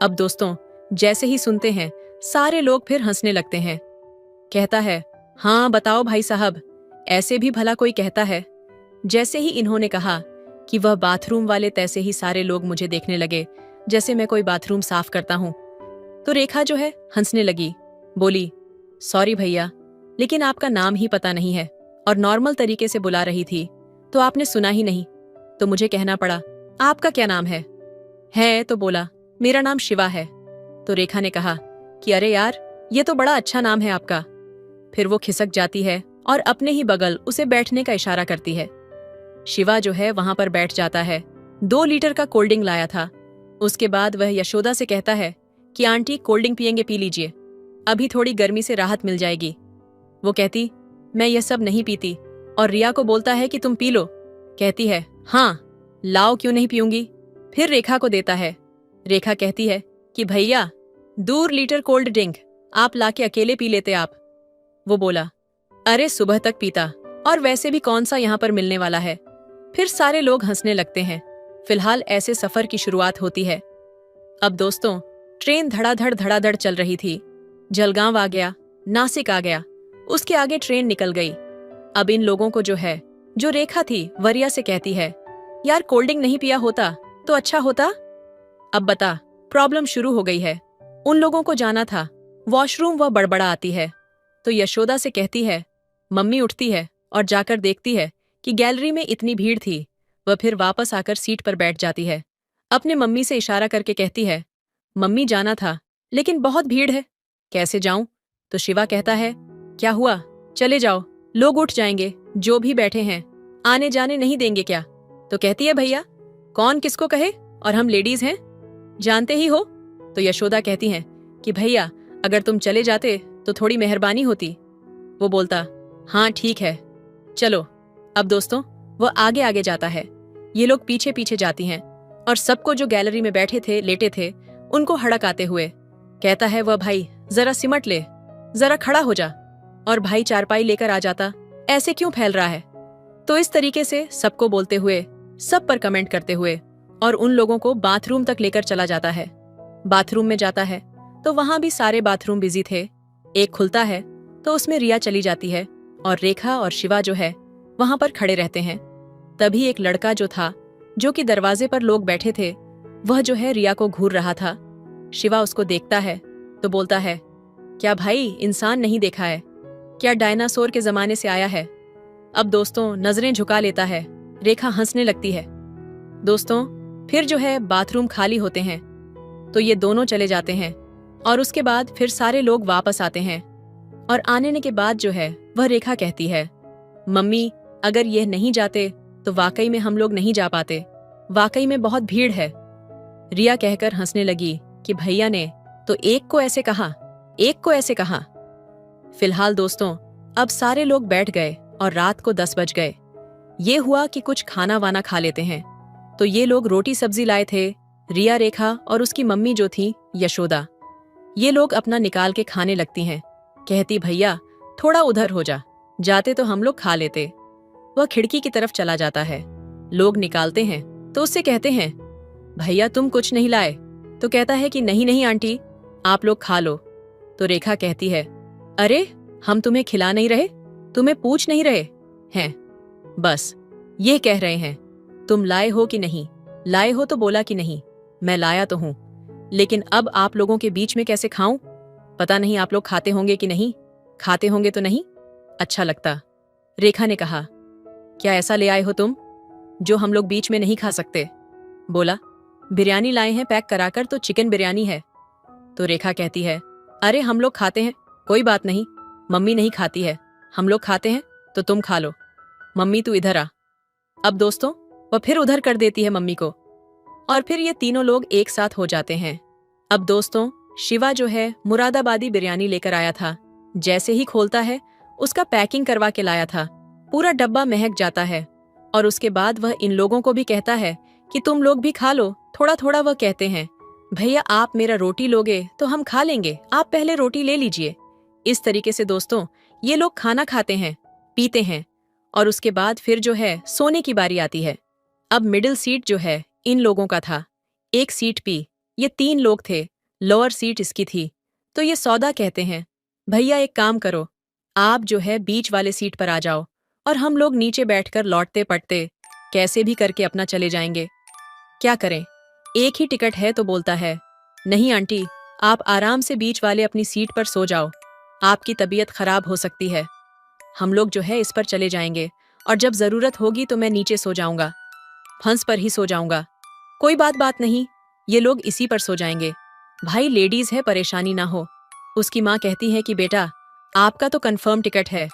अब दोस्तों जैसे ही सुनते हैं सारे लोग फिर हंसने लगते हैं। कहता है हाँ बताओ भाई साहब, ऐसे भी भला कोई कहता है। जैसे ही इन्होंने कहा कि वह बाथरूम वाले, तैसे ही सारे लोग मुझे देखने लगे जैसे मैं कोई बाथरूम साफ करता हूं। तो रेखा जो है हंसने लगी, बोली सॉरी भैया, लेकिन आपका नाम ही पता नहीं है और नॉर्मल तरीके से बुला रही थी तो आपने सुना ही नहीं, तो मुझे कहना पड़ा आपका क्या नाम है? तो बोला मेरा नाम शिवा है। तो रेखा ने कहा कि अरे यार ये तो बड़ा अच्छा नाम है आपका। फिर वो खिसक जाती है और अपने ही बगल उसे बैठने का इशारा करती है। शिवा जो है वहां पर बैठ जाता है। 2 लीटर का कोल्ड ड्रिंक लाया था। उसके बाद वह यशोदा से कहता है कि आंटी कोल्ड ड्रिंक पियेंगे, पी लीजिए, अभी थोड़ी गर्मी से राहत मिल जाएगी। वो कहती मैं ये सब नहीं पीती और रिया को बोलता है कि तुम पी लो। कहती है हाँ लाओ, क्यों नहीं पीऊंगी। फिर रेखा को देता है रेखा कहती है कि भैया 2 लीटर कोल्ड ड्रिंक आप लाके अकेले पी लेते आप। वो बोला, अरे सुबह तक पीता, और वैसे भी कौन सा यहाँ पर मिलने वाला है। फिर सारे लोग हंसने लगते हैं। फिलहाल ऐसे सफर की शुरुआत होती है। अब दोस्तों, ट्रेन धड़ाधड़ धड़ाधड़ चल रही थी। जलगांव आ गया, नासिक आ गया, उसके आगे ट्रेन निकल गई। अब इन लोगों को जो रेखा थी वरिया से कहती है, यार कोल्ड ड्रिंक नहीं पिया होता तो अच्छा होता। अब बता, प्रॉब्लम शुरू हो गई है। उन लोगों को जाना था वॉशरूम, वह बड़बड़ा आती है तो यशोदा से कहती है। मम्मी उठती है और जाकर देखती है कि गैलरी में इतनी भीड़ थी। वह फिर वापस आकर सीट पर बैठ जाती है। अपने मम्मी से इशारा करके कहती है, मम्मी जाना था लेकिन बहुत भीड़ है, कैसे जाऊं। तो शिवा कहता है, क्या हुआ, चले जाओ, लोग उठ जाएंगे, जो भी बैठे हैं आने जाने नहीं देंगे क्या। तो कहती है, भैया कौन किसको कहे, और हम लेडीज हैं, जानते ही हो। तो यशोदा कहती हैं कि भैया अगर तुम चले जाते तो थोड़ी मेहरबानी होती। वो बोलता, हाँ ठीक है चलो। अब दोस्तों, वो आगे आगे जाता है, ये लोग पीछे पीछे जाती हैं और सबको जो गैलरी में बैठे थे लेटे थे उनको हड़काते हुए कहता है, वह भाई जरा सिमट ले, जरा खड़ा हो जा, और भाई चारपाई लेकर आ जाता, ऐसे क्यों फैल रहा है। तो इस तरीके से सबको बोलते हुए, सब पर कमेंट करते हुए, और उन लोगों को बाथरूम तक लेकर चला जाता है। बाथरूम में जाता है तो वहां भी सारे बाथरूम बिजी थे। एक खुलता है तो उसमें रिया चली जाती है और रेखा और शिवा जो है वहां पर खड़े रहते हैं। तभी एक लड़का जो था, जो कि दरवाजे पर लोग बैठे थे, वह जो है रिया को घूर रहा था। शिवा उसको देखता है तो बोलता है, क्या भाई इंसान नहीं देखा है, क्या डायनासोर के जमाने से आया है। अब दोस्तों नजरें झुका लेता है। रेखा हंसने लगती है। दोस्तों फिर जो है बाथरूम खाली होते हैं तो ये दोनों चले जाते हैं और उसके बाद फिर सारे लोग वापस आते हैं। और आने के बाद जो है वह रेखा कहती है, मम्मी अगर ये नहीं जाते तो वाकई में हम लोग नहीं जा पाते, वाकई में बहुत भीड़ है। रिया कहकर हंसने लगी कि भैया ने तो एक को ऐसे कहा, एक को ऐसे कहा। फिलहाल दोस्तों अब सारे लोग बैठ गए और रात को 10 बज गए। ये हुआ कि कुछ खाना वाना खा लेते हैं। तो ये लोग रोटी सब्जी लाए थे, रिया, रेखा और उसकी मम्मी जो थी यशोदा। ये लोग अपना निकाल के खाने लगती हैं। कहती, भैया थोड़ा उधर हो जा, जाते तो हम लोग खा लेते। वह खिड़की की तरफ चला जाता है। लोग निकालते हैं तो उससे कहते हैं, भैया तुम कुछ नहीं लाए। तो कहता है कि नहीं नहीं आंटी, आप लोग खा लो। तो रेखा कहती है, अरे हम तुम्हें खिला नहीं रहे, तुम्हें पूछ नहीं रहे हैं, बस ये कह रहे हैं तुम लाए हो कि नहीं लाए हो। तो बोला कि नहीं, मैं लाया तो हूं, लेकिन अब आप लोगों के बीच में कैसे खाऊं, पता नहीं आप लोग खाते होंगे कि नहीं, खाते होंगे तो नहीं अच्छा लगता। रेखा ने कहा, क्या ऐसा ले आए हो तुम जो हम लोग बीच में नहीं खा सकते। बोला, बिरयानी लाए हैं पैक कराकर, तो चिकन बिरयानी है। तो रेखा कहती है, अरे हम लोग खाते हैं, कोई बात नहीं, मम्मी नहीं खाती है, हम लोग खाते हैं तो तुम खा लो, मम्मी तू इधर आ। अब दोस्तों वह फिर उधर कर देती है मम्मी को, और फिर ये तीनों लोग एक साथ हो जाते हैं। अब दोस्तों शिवा जो है मुरादाबादी बिरयानी लेकर आया था। जैसे ही खोलता है, उसका पैकिंग करवा के लाया था, पूरा डब्बा महक जाता है। और उसके बाद वह इन लोगों को भी कहता है कि तुम लोग भी खा लो थोड़ा थोड़ा। वह कहते हैं, भैया आप मेरा रोटी लोगे तो हम खा लेंगे, आप पहले रोटी ले लीजिए। इस तरीके से दोस्तों ये लोग खाना खाते हैं, पीते हैं, और उसके बाद फिर जो है सोने की बारी आती है। अब मिडिल सीट जो है इन लोगों का था, एक सीट पी, ये 3 लोग थे, लोअर सीट इसकी थी। तो ये सौदा कहते हैं, भैया एक काम करो, आप जो है बीच वाले सीट पर आ जाओ और हम लोग नीचे बैठकर लौटते पड़ते कैसे भी करके अपना चले जाएंगे। क्या करें, एक ही टिकट है। तो बोलता है, नहीं आंटी, आप आराम से बीच वाले अपनी सीट पर सो जाओ, आपकी तबीयत खराब हो सकती है, हम लोग जो है इस पर चले जाएंगे, और जब जरूरत होगी तो मैं नीचे सो जाऊंगा, फंस पर ही सो जाऊंगा, कोई बात नहीं, ये लोग इसी पर सो जाएंगे, भाई लेडीज है, परेशानी ना हो। उसकी माँ कहती है कि बेटा आपका तो कंफर्म टिकट है,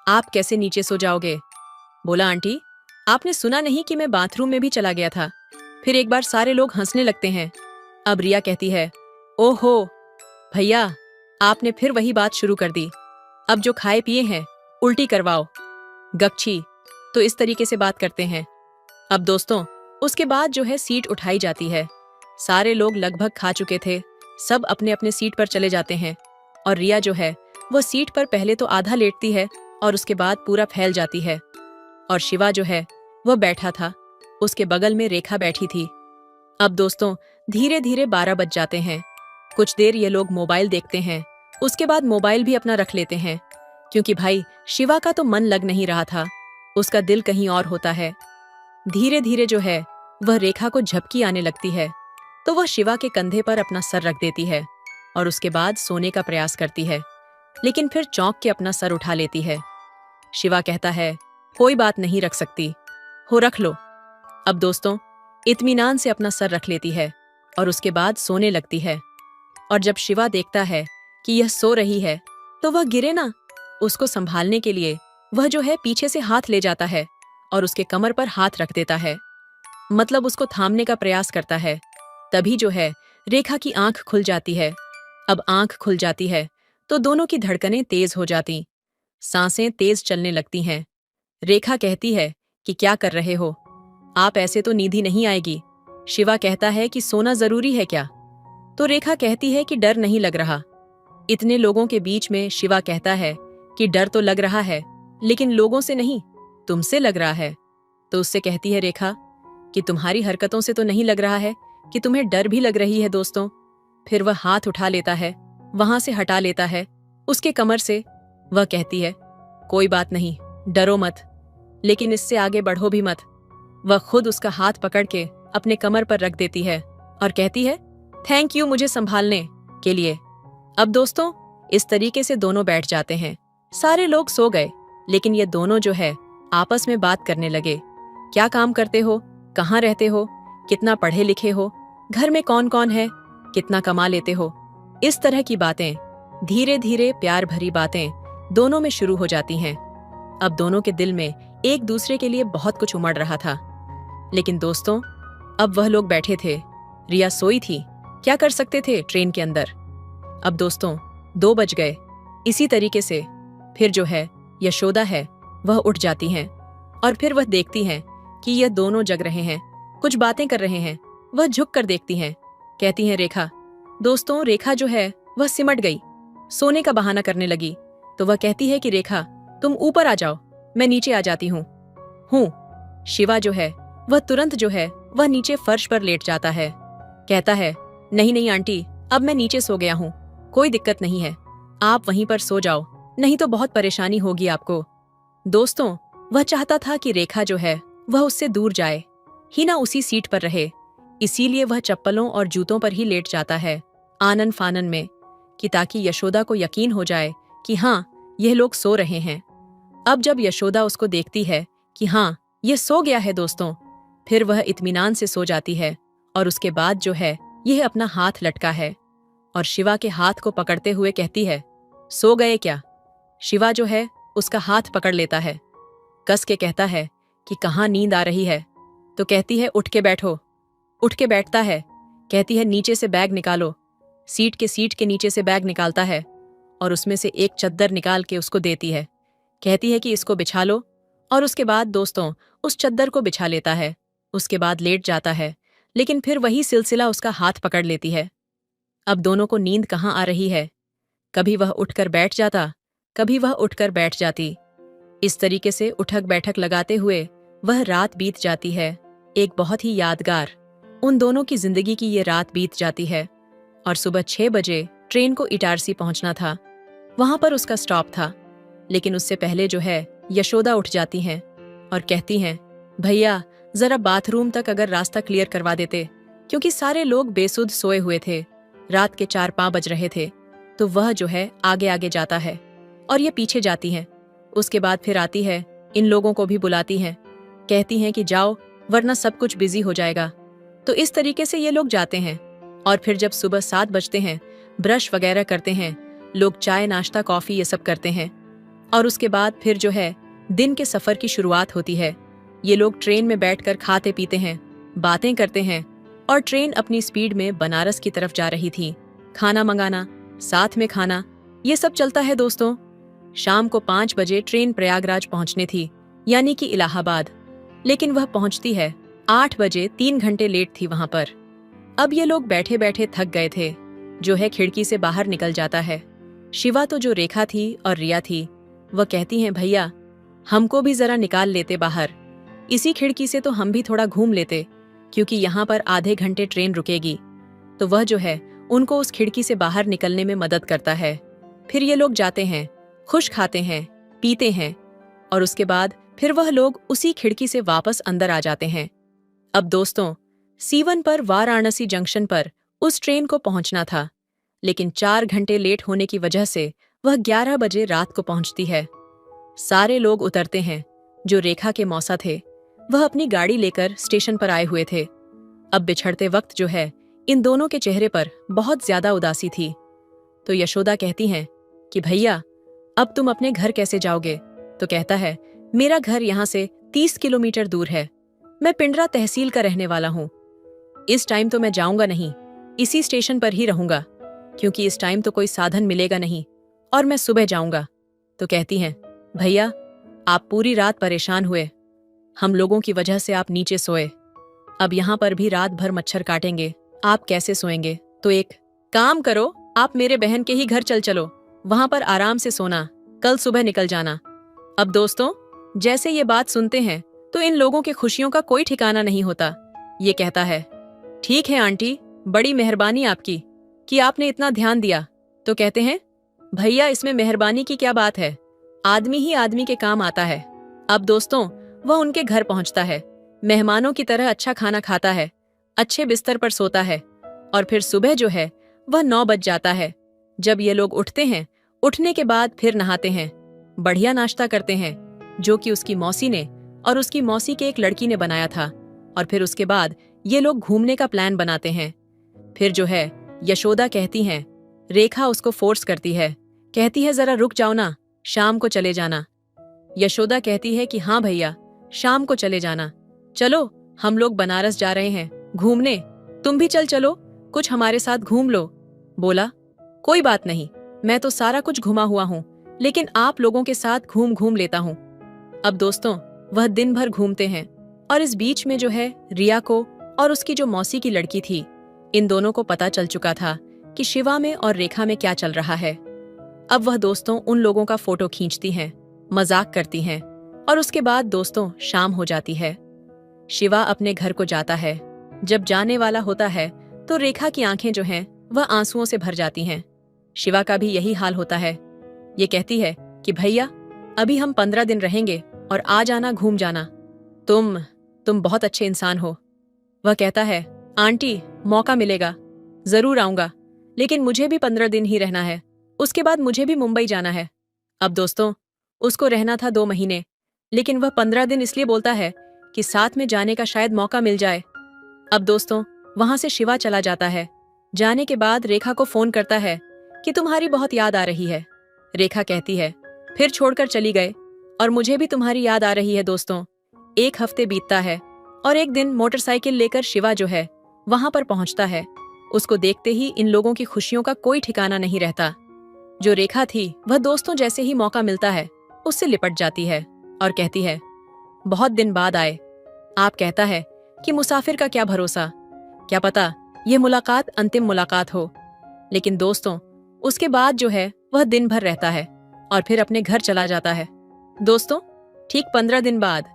आप कैसे नीचे सो जाओगे। बोला, आंटी आपने सुना नहीं कि मैं बाथरूम में भी चला गया था। फिर एक बार सारे लोग हंसने लगते हैं। अब रिया कहती है, ओहो भैया आपने फिर वही बात शुरू कर दी, अब जो खाए पिए हैं उल्टी करवाओ, गच्छी। तो इस तरीके से बात करते हैं। अब दोस्तों उसके बाद जो है सीट उठाई जाती है, सारे लोग लगभग खा चुके थे। सब अपने अपने सीट पर चले जाते हैं और रिया जो है वो सीट पर पहले तो आधा लेटती है और उसके बाद पूरा फैल जाती है। और शिवा जो है वह बैठा था, उसके बगल में रेखा बैठी थी। अब दोस्तों धीरे धीरे 12 बज जाते हैं। कुछ देर ये लोग मोबाइल देखते हैं, उसके बाद मोबाइल भी अपना रख लेते हैं, क्योंकि भाई शिवा का तो मन लग नहीं रहा था, उसका दिल कहीं और होता है। धीरे धीरे जो है वह रेखा को झपकी आने लगती है, तो वह शिवा के कंधे पर अपना सर रख देती है और उसके बाद सोने का प्रयास करती है, लेकिन फिर चौंक के अपना सर उठा लेती है। शिवा कहता है, कोई बात नहीं, रख सकती हो, रख लो। अब दोस्तों इत्मीनान से अपना सर रख लेती है और उसके बाद सोने लगती है। और जब शिवा देखता है कि यह सो रही है तो वह गिरे ना, उसको संभालने के लिए वह जो है पीछे से हाथ ले जाता है और उसके कमर पर हाथ रख देता है, मतलब उसको थामने का प्रयास करता है। तभी जो है रेखा की आंख खुल जाती है। अब आंख खुल जाती है तो दोनों की धड़कनें तेज हो जाती, सांसें तेज चलने लगती हैं। रेखा कहती है कि क्या कर रहे हो आप, ऐसे तो नींद ही नहीं आएगी। शिवा कहता है कि सोना जरूरी है क्या? तो रेखा कहती है कि डर नहीं लग रहा। इतने लोगों के बीच में शिवा कहता है कि डर तो लग रहा है, लेकिन लोगों से नहीं, तुमसे लग रहा है। तो उससे कहती है रेखा कि तुम्हारी हरकतों से तो नहीं लग रहा है कि तुम्हें डर भी लग रही है दोस्तों। फिर वह हाथ उठा लेता है, वहां से हटा लेता है उसके कमर से। वह कहती है, कोई बात नहीं, डरो मत, लेकिन इससे आगे बढ़ो भी मत। वह खुद उसका हाथ पकड़ के अपने कमर पर रख देती है और कहती है, थैंक यू मुझे संभालने के लिए। अब दोस्तों इस तरीके से दोनों बैठ जाते हैं। सारे लोग सो गए, लेकिन ये दोनों जो है आपस में बात करने लगे। क्या काम करते हो, कहाँ रहते हो, कितना पढ़े लिखे हो, घर में कौन कौन है, कितना कमा लेते हो, इस तरह की बातें, धीरे धीरे प्यार भरी बातें दोनों में शुरू हो जाती हैं। अब दोनों के दिल में एक दूसरे के लिए बहुत कुछ उमड़ रहा था। लेकिन दोस्तों अब वह लोग बैठे थे, रिया सोई थी, क्या कर सकते थे ट्रेन के अंदर। अब दोस्तों 2 बज गए। इसी तरीके से फिर जो है यशोदा है वह उठ जाती हैं और फिर वह देखती हैं कि यह दोनों जग रहे हैं, कुछ बातें कर रहे हैं। वह झुक कर देखती हैं, कहती हैं रेखा। दोस्तों रेखा जो है वह सिमट गई, सोने का बहाना करने लगी। तो वह कहती है कि रेखा तुम ऊपर आ जाओ, मैं नीचे आ जाती हूँ। शिवा जो है वह तुरंत जो है वह नीचे फर्श पर लेट जाता है, कहता है, नहीं नहीं आंटी, अब मैं नीचे सो गया हूँ, कोई दिक्कत नहीं है, आप वहीं पर सो जाओ, नहीं तो बहुत परेशानी होगी आपको। दोस्तों वह चाहता था कि रेखा जो है वह उससे दूर जाए, ही ना उसी सीट पर रहे, इसीलिए वह चप्पलों और जूतों पर ही लेट जाता है आनन फानन में, कि ताकि यशोदा को यकीन हो जाए कि हाँ यह लोग सो रहे हैं। अब जब यशोदा उसको देखती है कि हाँ यह सो गया है दोस्तों, फिर वह इत्मीनान से सो जाती है और उसके बाद जो है यह अपना हाथ लटका है और शिवा के हाथ को पकड़ते हुए कहती है, सो गए क्या? शिवा जो है उसका हाथ पकड़ लेता है, कस के कहता है कि कहाँ नींद आ रही है। तो कहती है, उठ के बैठो। उठ के बैठता है, कहती है, नीचे से बैग निकालो। सीट के नीचे से बैग निकालता है और उसमें से एक चद्दर निकाल के उसको देती है, कहती है कि इसको बिछा लो। और उसके बाद दोस्तों उस चद्दर को बिछा लेता है, उसके बाद लेट जाता है, लेकिन फिर वही सिलसिला उसका हाथ पकड़ लेती है। अब दोनों को नींद कहाँ आ रही है, कभी वह उठकर बैठ जाता, कभी वह उठकर बैठ जाती। इस तरीके से उठक बैठक लगाते हुए वह रात बीत जाती है। एक बहुत ही यादगार उन दोनों की जिंदगी की ये रात बीत जाती है और सुबह 6 बजे ट्रेन को इटारसी पहुंचना था, वहां पर उसका स्टॉप था। लेकिन उससे पहले जो है यशोदा उठ जाती हैं और कहती हैं, भैया जरा बाथरूम तक अगर रास्ता क्लियर करवा देते, क्योंकि सारे लोग बेसुध सोए हुए थे, रात के 4-5 बज रहे थे। तो वह जो है आगे आगे जाता है और ये पीछे जाती हैं। उसके बाद फिर आती है, इन लोगों को भी बुलाती हैं, कहती हैं कि जाओ वरना सब कुछ बिजी हो जाएगा। तो इस तरीके से ये लोग जाते हैं और फिर जब सुबह 7 बजते हैं, ब्रश वगैरह करते हैं, लोग चाय नाश्ता कॉफी ये सब करते हैं और उसके बाद फिर जो है दिन के सफर की शुरुआत होती है। ये लोग ट्रेन में बैठकर खाते पीते हैं, बातें करते हैं और ट्रेन अपनी स्पीड में बनारस की तरफ जा रही थी। खाना मंगाना, साथ में खाना, ये सब चलता है दोस्तों। शाम को 5 बजे ट्रेन प्रयागराज पहुंचने थी, यानी कि इलाहाबाद, लेकिन वह पहुंचती है 8 बजे, 3 घंटे लेट थी वहां पर। अब ये लोग बैठे बैठे थक गए थे। जो है खिड़की से बाहर निकल जाता है। शिवा तो जो रेखा थी और रिया थी, वह कहती हैं भैया हमको भी जरा निकाल लेते बाहर, इसी खिड़की से तो हम भी थोड़ा घूम लेते, क्योंकि यहाँ पर आधे घंटे ट्रेन रुकेगी। तो वह जो है उनको उस खिड़की से बाहर निकलने में मदद करता है। फिर ये लोग जाते हैं, खुश खाते हैं, पीते हैं, और उसके बाद फिर वह लोग उसी खिड़की से वापस अंदर आ जाते हैं। अब दोस्तों, सीवन पर वाराणसी जंक्शन पर उस ट्रेन को पहुंचना था, लेकिन 4 घंटे लेट होने की वजह से वह 11 बजे रात को पहुंचती है। सारे लोग उतरते हैं। जो रेखा के मौसा थे, वह अपनी गाड़ी लेकर स्टेशन पर आए हुए थे। अब बिछड़ते वक्त जो है इन दोनों के चेहरे पर बहुत ज्यादा उदासी थी। तो यशोदा कहती हैं कि भैया अब तुम अपने घर कैसे जाओगे? तो कहता है मेरा घर यहाँ से 30 किलोमीटर दूर है, मैं पिंडरा तहसील का रहने वाला हूँ। इस टाइम तो मैं जाऊंगा नहीं, इसी स्टेशन पर ही रहूंगा, क्योंकि इस टाइम तो कोई साधन मिलेगा नहीं और मैं सुबह जाऊंगा। तो कहती हैं भैया आप पूरी रात परेशान हुए, हम लोगों की वजह से आप नीचे सोए, अब यहाँ पर भी रात भर मच्छर काटेंगे, आप कैसे सोएंगे? तो एक काम करो, आप मेरे बहन के ही घर चलो, वहां पर आराम से सोना, कल सुबह निकल जाना। अब दोस्तों, जैसे ये बात सुनते हैं तो इन लोगों के खुशियों का कोई ठिकाना नहीं होता। ये कहता है ठीक है आंटी, बड़ी मेहरबानी आपकी कि आपने इतना ध्यान दिया। तो कहते हैं भैया इसमें मेहरबानी की क्या बात है, आदमी ही आदमी के काम आता है। अब दोस्तों, वह उनके घर पहुंचता है, मेहमानों की तरह अच्छा खाना खाता है, अच्छे बिस्तर पर सोता है, और फिर सुबह जो है वह 9 बज जाता है। जब ये लोग उठते हैं, उठने के बाद फिर नहाते हैं, बढ़िया नाश्ता करते हैं, जो कि उसकी मौसी ने और उसकी मौसी के एक लड़की ने बनाया था। और फिर उसके बाद ये लोग घूमने का प्लान बनाते हैं। फिर जो है यशोदा कहती हैं, रेखा उसको फोर्स करती है, कहती है जरा रुक जाओ ना, शाम को चले जाना। यशोदा कहती है कि हाँ भैया शाम को चले जाना, चलो हम लोग बनारस जा रहे हैं घूमने, तुम भी चलो, कुछ हमारे साथ घूम लो। बोला कोई बात नहीं, मैं तो सारा कुछ घुमा हुआ हूँ, लेकिन आप लोगों के साथ घूम लेता हूँ। अब दोस्तों, वह दिन भर घूमते हैं, और इस बीच में जो है रिया को और उसकी जो मौसी की लड़की थी, इन दोनों को पता चल चुका था कि शिवा में और रेखा में क्या चल रहा है। अब वह दोस्तों उन लोगों का फोटो खींचती हैं, मजाक करती हैं, और उसके बाद दोस्तों शाम हो जाती है। शिवा अपने घर को जाता है। जब जाने वाला होता है तो रेखा की आंखें जो हैं वह आंसुओं से भर जाती हैं। शिवा का भी यही हाल होता है। ये कहती है कि भैया अभी हम 15 दिन रहेंगे और आ जाना, घूम जाना, तुम बहुत अच्छे इंसान हो। वह कहता है आंटी मौका मिलेगा जरूर आऊंगा, लेकिन मुझे भी 15 दिन ही रहना है, उसके बाद मुझे भी मुंबई जाना है। अब दोस्तों, उसको रहना था 2 महीने, लेकिन वह 15 दिन इसलिए बोलता है कि साथ में जाने का शायद मौका मिल जाए। अब दोस्तों, वहां से शिवा चला जाता है। जाने के बाद रेखा को फोन करता है कि तुम्हारी बहुत याद आ रही है। रेखा कहती है फिर छोड़कर चली गए, और मुझे भी तुम्हारी याद आ रही है। दोस्तों, 1 हफ्ते बीतता है, और एक दिन मोटरसाइकिल लेकर शिवा जो है वहां पर पहुंचता है। उसको देखते ही इन लोगों की खुशियों का कोई ठिकाना नहीं रहता। जो रेखा थी वह दोस्तों जैसे ही मौका मिलता है उससे लिपट जाती है और कहती है बहुत दिन बाद आए आप। कहता है कि मुसाफिर का क्या भरोसा, क्या पता ये मुलाकात अंतिम मुलाकात हो। लेकिन दोस्तों, उसके बाद जो है वह दिन भर रहता है और फिर अपने घर चला जाता है। दोस्तों, ठीक 15 दिन बाद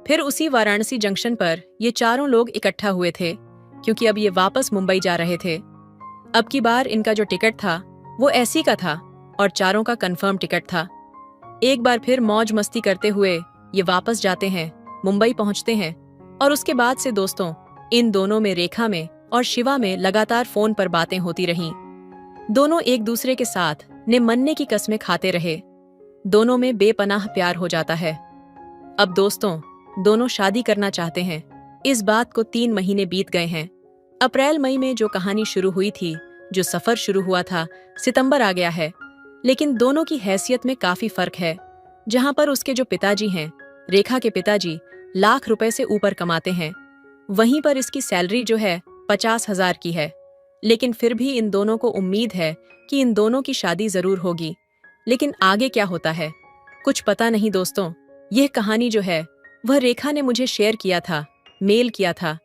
फिर उसी वाराणसी जंक्शन पर ये चारों लोग इकट्ठा हुए थे, क्योंकि अब ये वापस मुंबई जा रहे थे। अब की बार इनका जो टिकट था वो एसी का था और चारों का कंफर्म टिकट था। एक बार फिर मौज मस्ती करते हुए ये वापस जाते हैं, मुंबई पहुंचते हैं, और उसके बाद से दोस्तों इन दोनों में, रेखा में और शिवा में लगातार फोन पर बातें होती रहीं। दोनों एक दूसरे के साथ निमन्ने की कस्में खाते रहे। दोनों में बेपनाह प्यार हो जाता है। अब दोस्तों, दोनों शादी करना चाहते हैं। इस बात को 3 महीने बीत गए हैं। अप्रैल मई में जो कहानी शुरू हुई थी, जो सफर शुरू हुआ था, सितंबर आ गया है। लेकिन दोनों की हैसियत में काफी फर्क है। जहां पर उसके जो पिताजी हैं, रेखा के पिताजी लाख रुपए से ऊपर कमाते हैं, वहीं पर इसकी सैलरी जो है 50,000 की है। लेकिन फिर भी इन दोनों को उम्मीद है कि इन दोनों की शादी जरूर होगी। लेकिन आगे क्या होता है कुछ पता नहीं। दोस्तों, यह कहानी जो है वह रेखा ने मुझे शेयर किया था, मेल किया था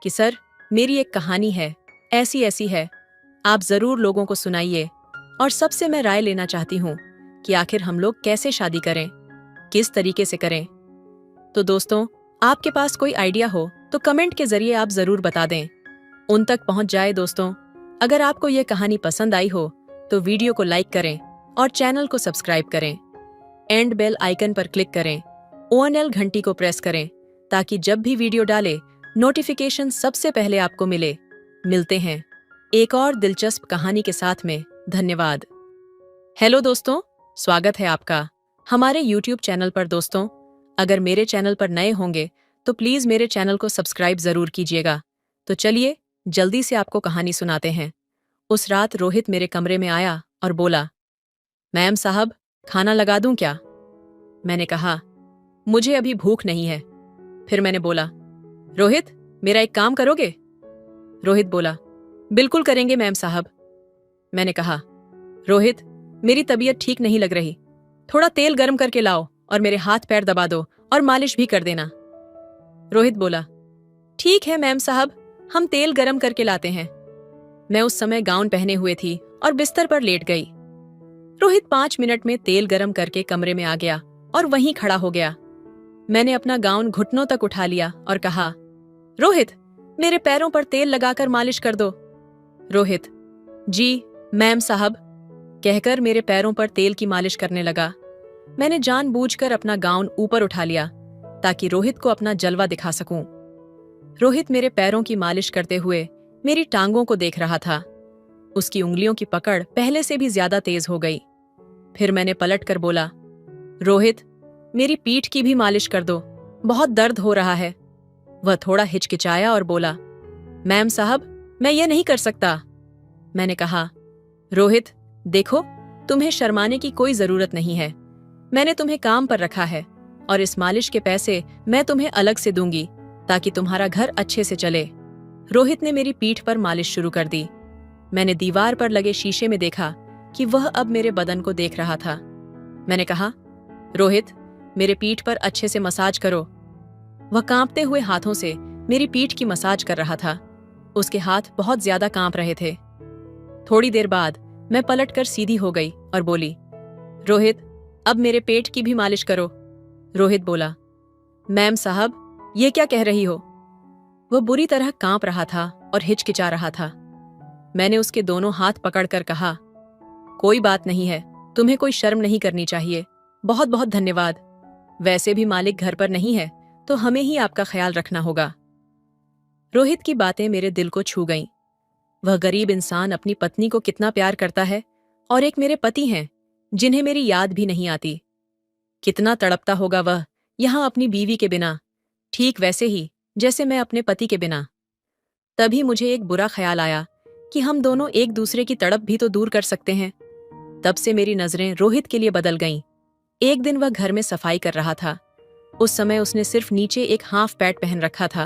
कि सर मेरी एक कहानी है, ऐसी ऐसी है। आप जरूर लोगों को सुनाइए। और सबसे मैं राय लेना चाहती हूँ कि आखिर हम लोग कैसे शादी करें, किस तरीके से करें। तो दोस्तों, आपके पास कोई आइडिया हो तो कमेंट के जरिए आप जरूर बता दें, उन तक पहुंच जाए। दोस्तों, अगर आपको यह कहानी पसंद आई हो तो वीडियो को लाइक करें और चैनल को सब्सक्राइब करें। एंड बेल आइकन पर क्लिक करें, ONL घंटी को प्रेस करें ताकि जब भी वीडियो डाले नोटिफिकेशन सबसे पहले आपको मिले। मिलते हैं एक और दिलचस्प कहानी के साथ में। धन्यवाद। हेलो दोस्तों, स्वागत है आपका हमारे YouTube चैनल पर। दोस्तों, अगर मेरे चैनल पर नए होंगे तो प्लीज मेरे चैनल को सब्सक्राइब जरूर कीजिएगा। तो चलिए जल्दी से आपको कहानी सुनाते हैं। उस रात रोहित मेरे कमरे में आया और बोला, मैम साहब, खाना लगा दूं क्या? मैंने कहा, मुझे अभी भूख नहीं है। फिर मैंने बोला, रोहित, मेरा एक काम करोगे? रोहित बोला, बिल्कुल करेंगे मैम साहब। मैंने कहा, रोहित, मेरी तबीयत ठीक नहीं लग रही, थोड़ा तेल गर्म करके लाओ और मेरे हाथ पैर दबा दो और मालिश भी कर देना। रोहित बोला, ठीक है मैम साहब, हम तेल गर्म करके लाते हैं। मैं उस समय गाउन पहने हुए थी और बिस्तर पर लेट गई। रोहित 5 मिनट में तेल गर्म करके कमरे में आ गया और वहीं खड़ा हो गया। मैंने अपना गाउन घुटनों तक उठा लिया और कहा, रोहित, मेरे पैरों पर तेल लगाकर मालिश कर दो। रोहित, जी मैम साहब, कहकर मेरे पैरों पर तेल की मालिश करने लगा। मैंने जानबूझकर अपना गाउन ऊपर उठा लिया ताकि रोहित को अपना जलवा दिखा सकूं। रोहित मेरे पैरों की मालिश करते हुए मेरी टांगों को देख रहा था। उसकी उंगलियों की पकड़ पहले से भी ज्यादा तेज हो गई। फिर मैंने पलट कर बोला, रोहित, मेरी पीठ की भी मालिश कर दो, बहुत दर्द हो रहा है। वह थोड़ा हिचकिचाया और बोला, मैम साहब, मैं ये नहीं कर सकता। मैंने कहा, रोहित, देखो, तुम्हें शर्माने की कोई जरूरत नहीं है। मैंने तुम्हें काम पर रखा है और इस मालिश के पैसे मैं तुम्हें अलग से दूंगी ताकि तुम्हारा घर अच्छे से चले। रोहित ने मेरी पीठ पर मालिश शुरू कर दी। मैंने दीवार पर लगे शीशे में देखा कि वह अब मेरे बदन को देख रहा था। मैंने कहा, रोहित, मेरे पीठ पर अच्छे से मसाज करो। वह कांपते हुए हाथों से मेरी पीठ की मसाज कर रहा था। उसके हाथ बहुत ज्यादा कांप रहे थे। थोड़ी देर बाद मैं पलटकर सीधी हो गई और बोली, रोहित, अब मेरे पेट की भी मालिश करो। रोहित बोला, मैम साहब, ये क्या कह रही हो? वह बुरी तरह कांप रहा था और हिचकिचा रहा था। मैंने उसके दोनों हाथ पकड़कर कहा, कोई बात नहीं है, तुम्हें कोई शर्म नहीं करनी चाहिए। बहुत बहुत धन्यवाद। वैसे भी मालिक घर पर नहीं है तो हमें ही आपका ख्याल रखना होगा। रोहित की बातें मेरे दिल को छू गईं। वह गरीब इंसान अपनी पत्नी को कितना प्यार करता है और एक मेरे पति हैं जिन्हें मेरी याद भी नहीं आती। कितना तड़पता होगा वह यहां अपनी बीवी के बिना, ठीक वैसे ही जैसे मैं अपने पति के बिना। तभी मुझे एक बुरा ख्याल आया कि हम दोनों एक दूसरे की तड़प भी तो दूर कर सकते हैं। तब से मेरी नजरें रोहित के लिए बदल गईं। एक दिन वह घर में सफाई कर रहा था। उस समय उसने सिर्फ नीचे एक हाफ पैंट पहन रखा था।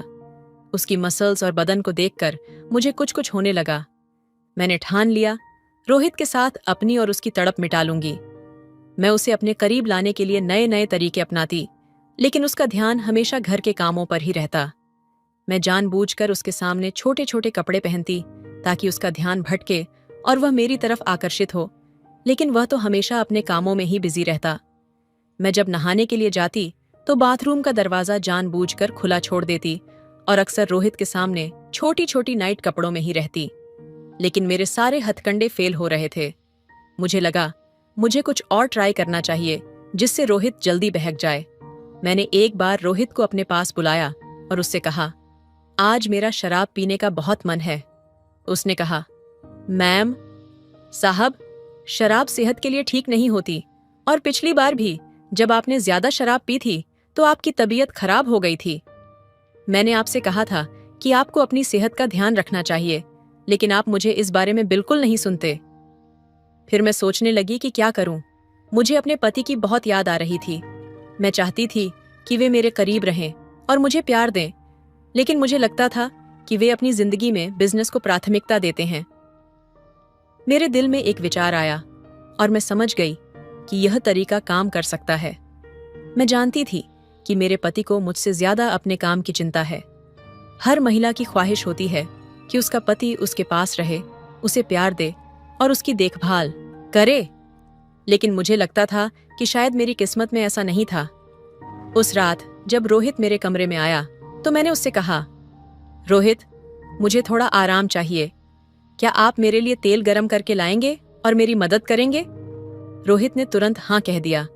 उसकी मसल्स और बदन को देखकर मुझे कुछ कुछ होने लगा। मैंने ठान लिया, रोहित के साथ अपनी और उसकी तड़प मिटा लूंगी। मैं उसे अपने करीब लाने के लिए नए नए तरीके अपनाती, लेकिन उसका ध्यान हमेशा घर के कामों पर ही रहता। मैं जानबूझकर उसके सामने छोटे छोटे कपड़े पहनती ताकि उसका ध्यान भटके और वह मेरी तरफ आकर्षित हो, लेकिन वह तो हमेशा अपने कामों में ही बिजी रहता। मैं जब नहाने के लिए जाती तो बाथरूम का दरवाजा जानबूझकर खुला छोड़ देती और अक्सर रोहित के सामने छोटी छोटी नाइट कपड़ों में ही रहती। लेकिन मेरे सारे हथकंडे फेल हो रहे थे। मुझे लगा मुझे कुछ और ट्राई करना चाहिए जिससे रोहित जल्दी बहक जाए। मैंने एक बार रोहित को अपने पास बुलाया और उससे कहा, आज मेरा शराब पीने का बहुत मन है। उसने कहा, मैम साहब, शराब सेहत के लिए ठीक नहीं होती और पिछली बार भी जब आपने ज्यादा शराब पी थी तो आपकी तबीयत खराब हो गई थी। मैंने आपसे कहा था कि आपको अपनी सेहत का ध्यान रखना चाहिए, लेकिन आप मुझे इस बारे में बिल्कुल नहीं सुनते। फिर मैं सोचने लगी कि क्या करूं। मुझे अपने पति की बहुत याद आ रही थी। मैं चाहती थी कि वे मेरे करीब रहें और मुझे प्यार दें, लेकिन मुझे लगता था कि वे अपनी जिंदगी में बिजनेस को प्राथमिकता देते हैं। मेरे दिल में एक विचार आया और मैं समझ गई कि यह तरीका काम कर सकता है। मैं जानती थी कि मेरे पति को मुझसे ज्यादा अपने काम की चिंता है। हर महिला की ख्वाहिश होती है कि उसका पति उसके पास रहे, उसे प्यार दे और उसकी देखभाल करे। लेकिन मुझे लगता था कि शायद मेरी किस्मत में ऐसा नहीं था। उस रात जब रोहित मेरे कमरे में आया तो मैंने उससे कहा, रोहित, मुझे थोड़ा आराम चाहिए। क्या आप मेरे लिए तेल गरम करके लाएंगे और मेरी मदद करेंगे? रोहित ने तुरंत हाँ कह दिया।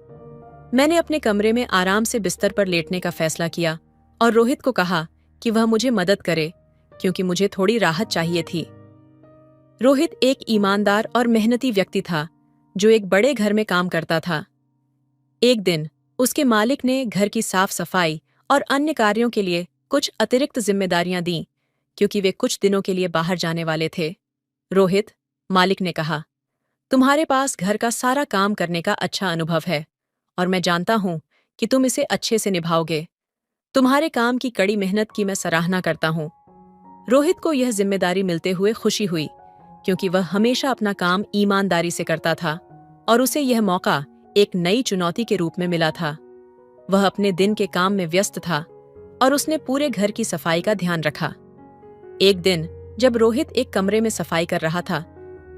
मैंने अपने कमरे में आराम से बिस्तर पर लेटने का फैसला किया और रोहित को कहा कि वह मुझे मदद करे, क्योंकि मुझे थोड़ी राहत चाहिए थी। रोहित एक ईमानदार और मेहनती व्यक्ति था जो एक बड़े घर में काम करता था। एक दिन उसके मालिक ने घर की साफ सफाई और अन्य कार्यों के लिए कुछ अतिरिक्त जिम्मेदारियां दीं, क्योंकि वे कुछ दिनों के लिए बाहर जाने वाले थे। रोहित, मालिक ने कहा, तुम्हारे पास घर का सारा काम करने का अच्छा अनुभव है और मैं जानता हूं कि तुम इसे अच्छे से निभाओगे। तुम्हारे काम की कड़ी मेहनत की मैं सराहना करता हूं। रोहित को यह जिम्मेदारी मिलते हुए खुशी हुई, क्योंकि वह हमेशा अपना काम ईमानदारी से करता था और उसे यह मौका एक नई चुनौती के रूप में मिला था। वह अपने दिन के काम में व्यस्त था और उसने पूरे घर की सफाई का ध्यान रखा। एक दिन जब रोहित एक कमरे में सफाई कर रहा था,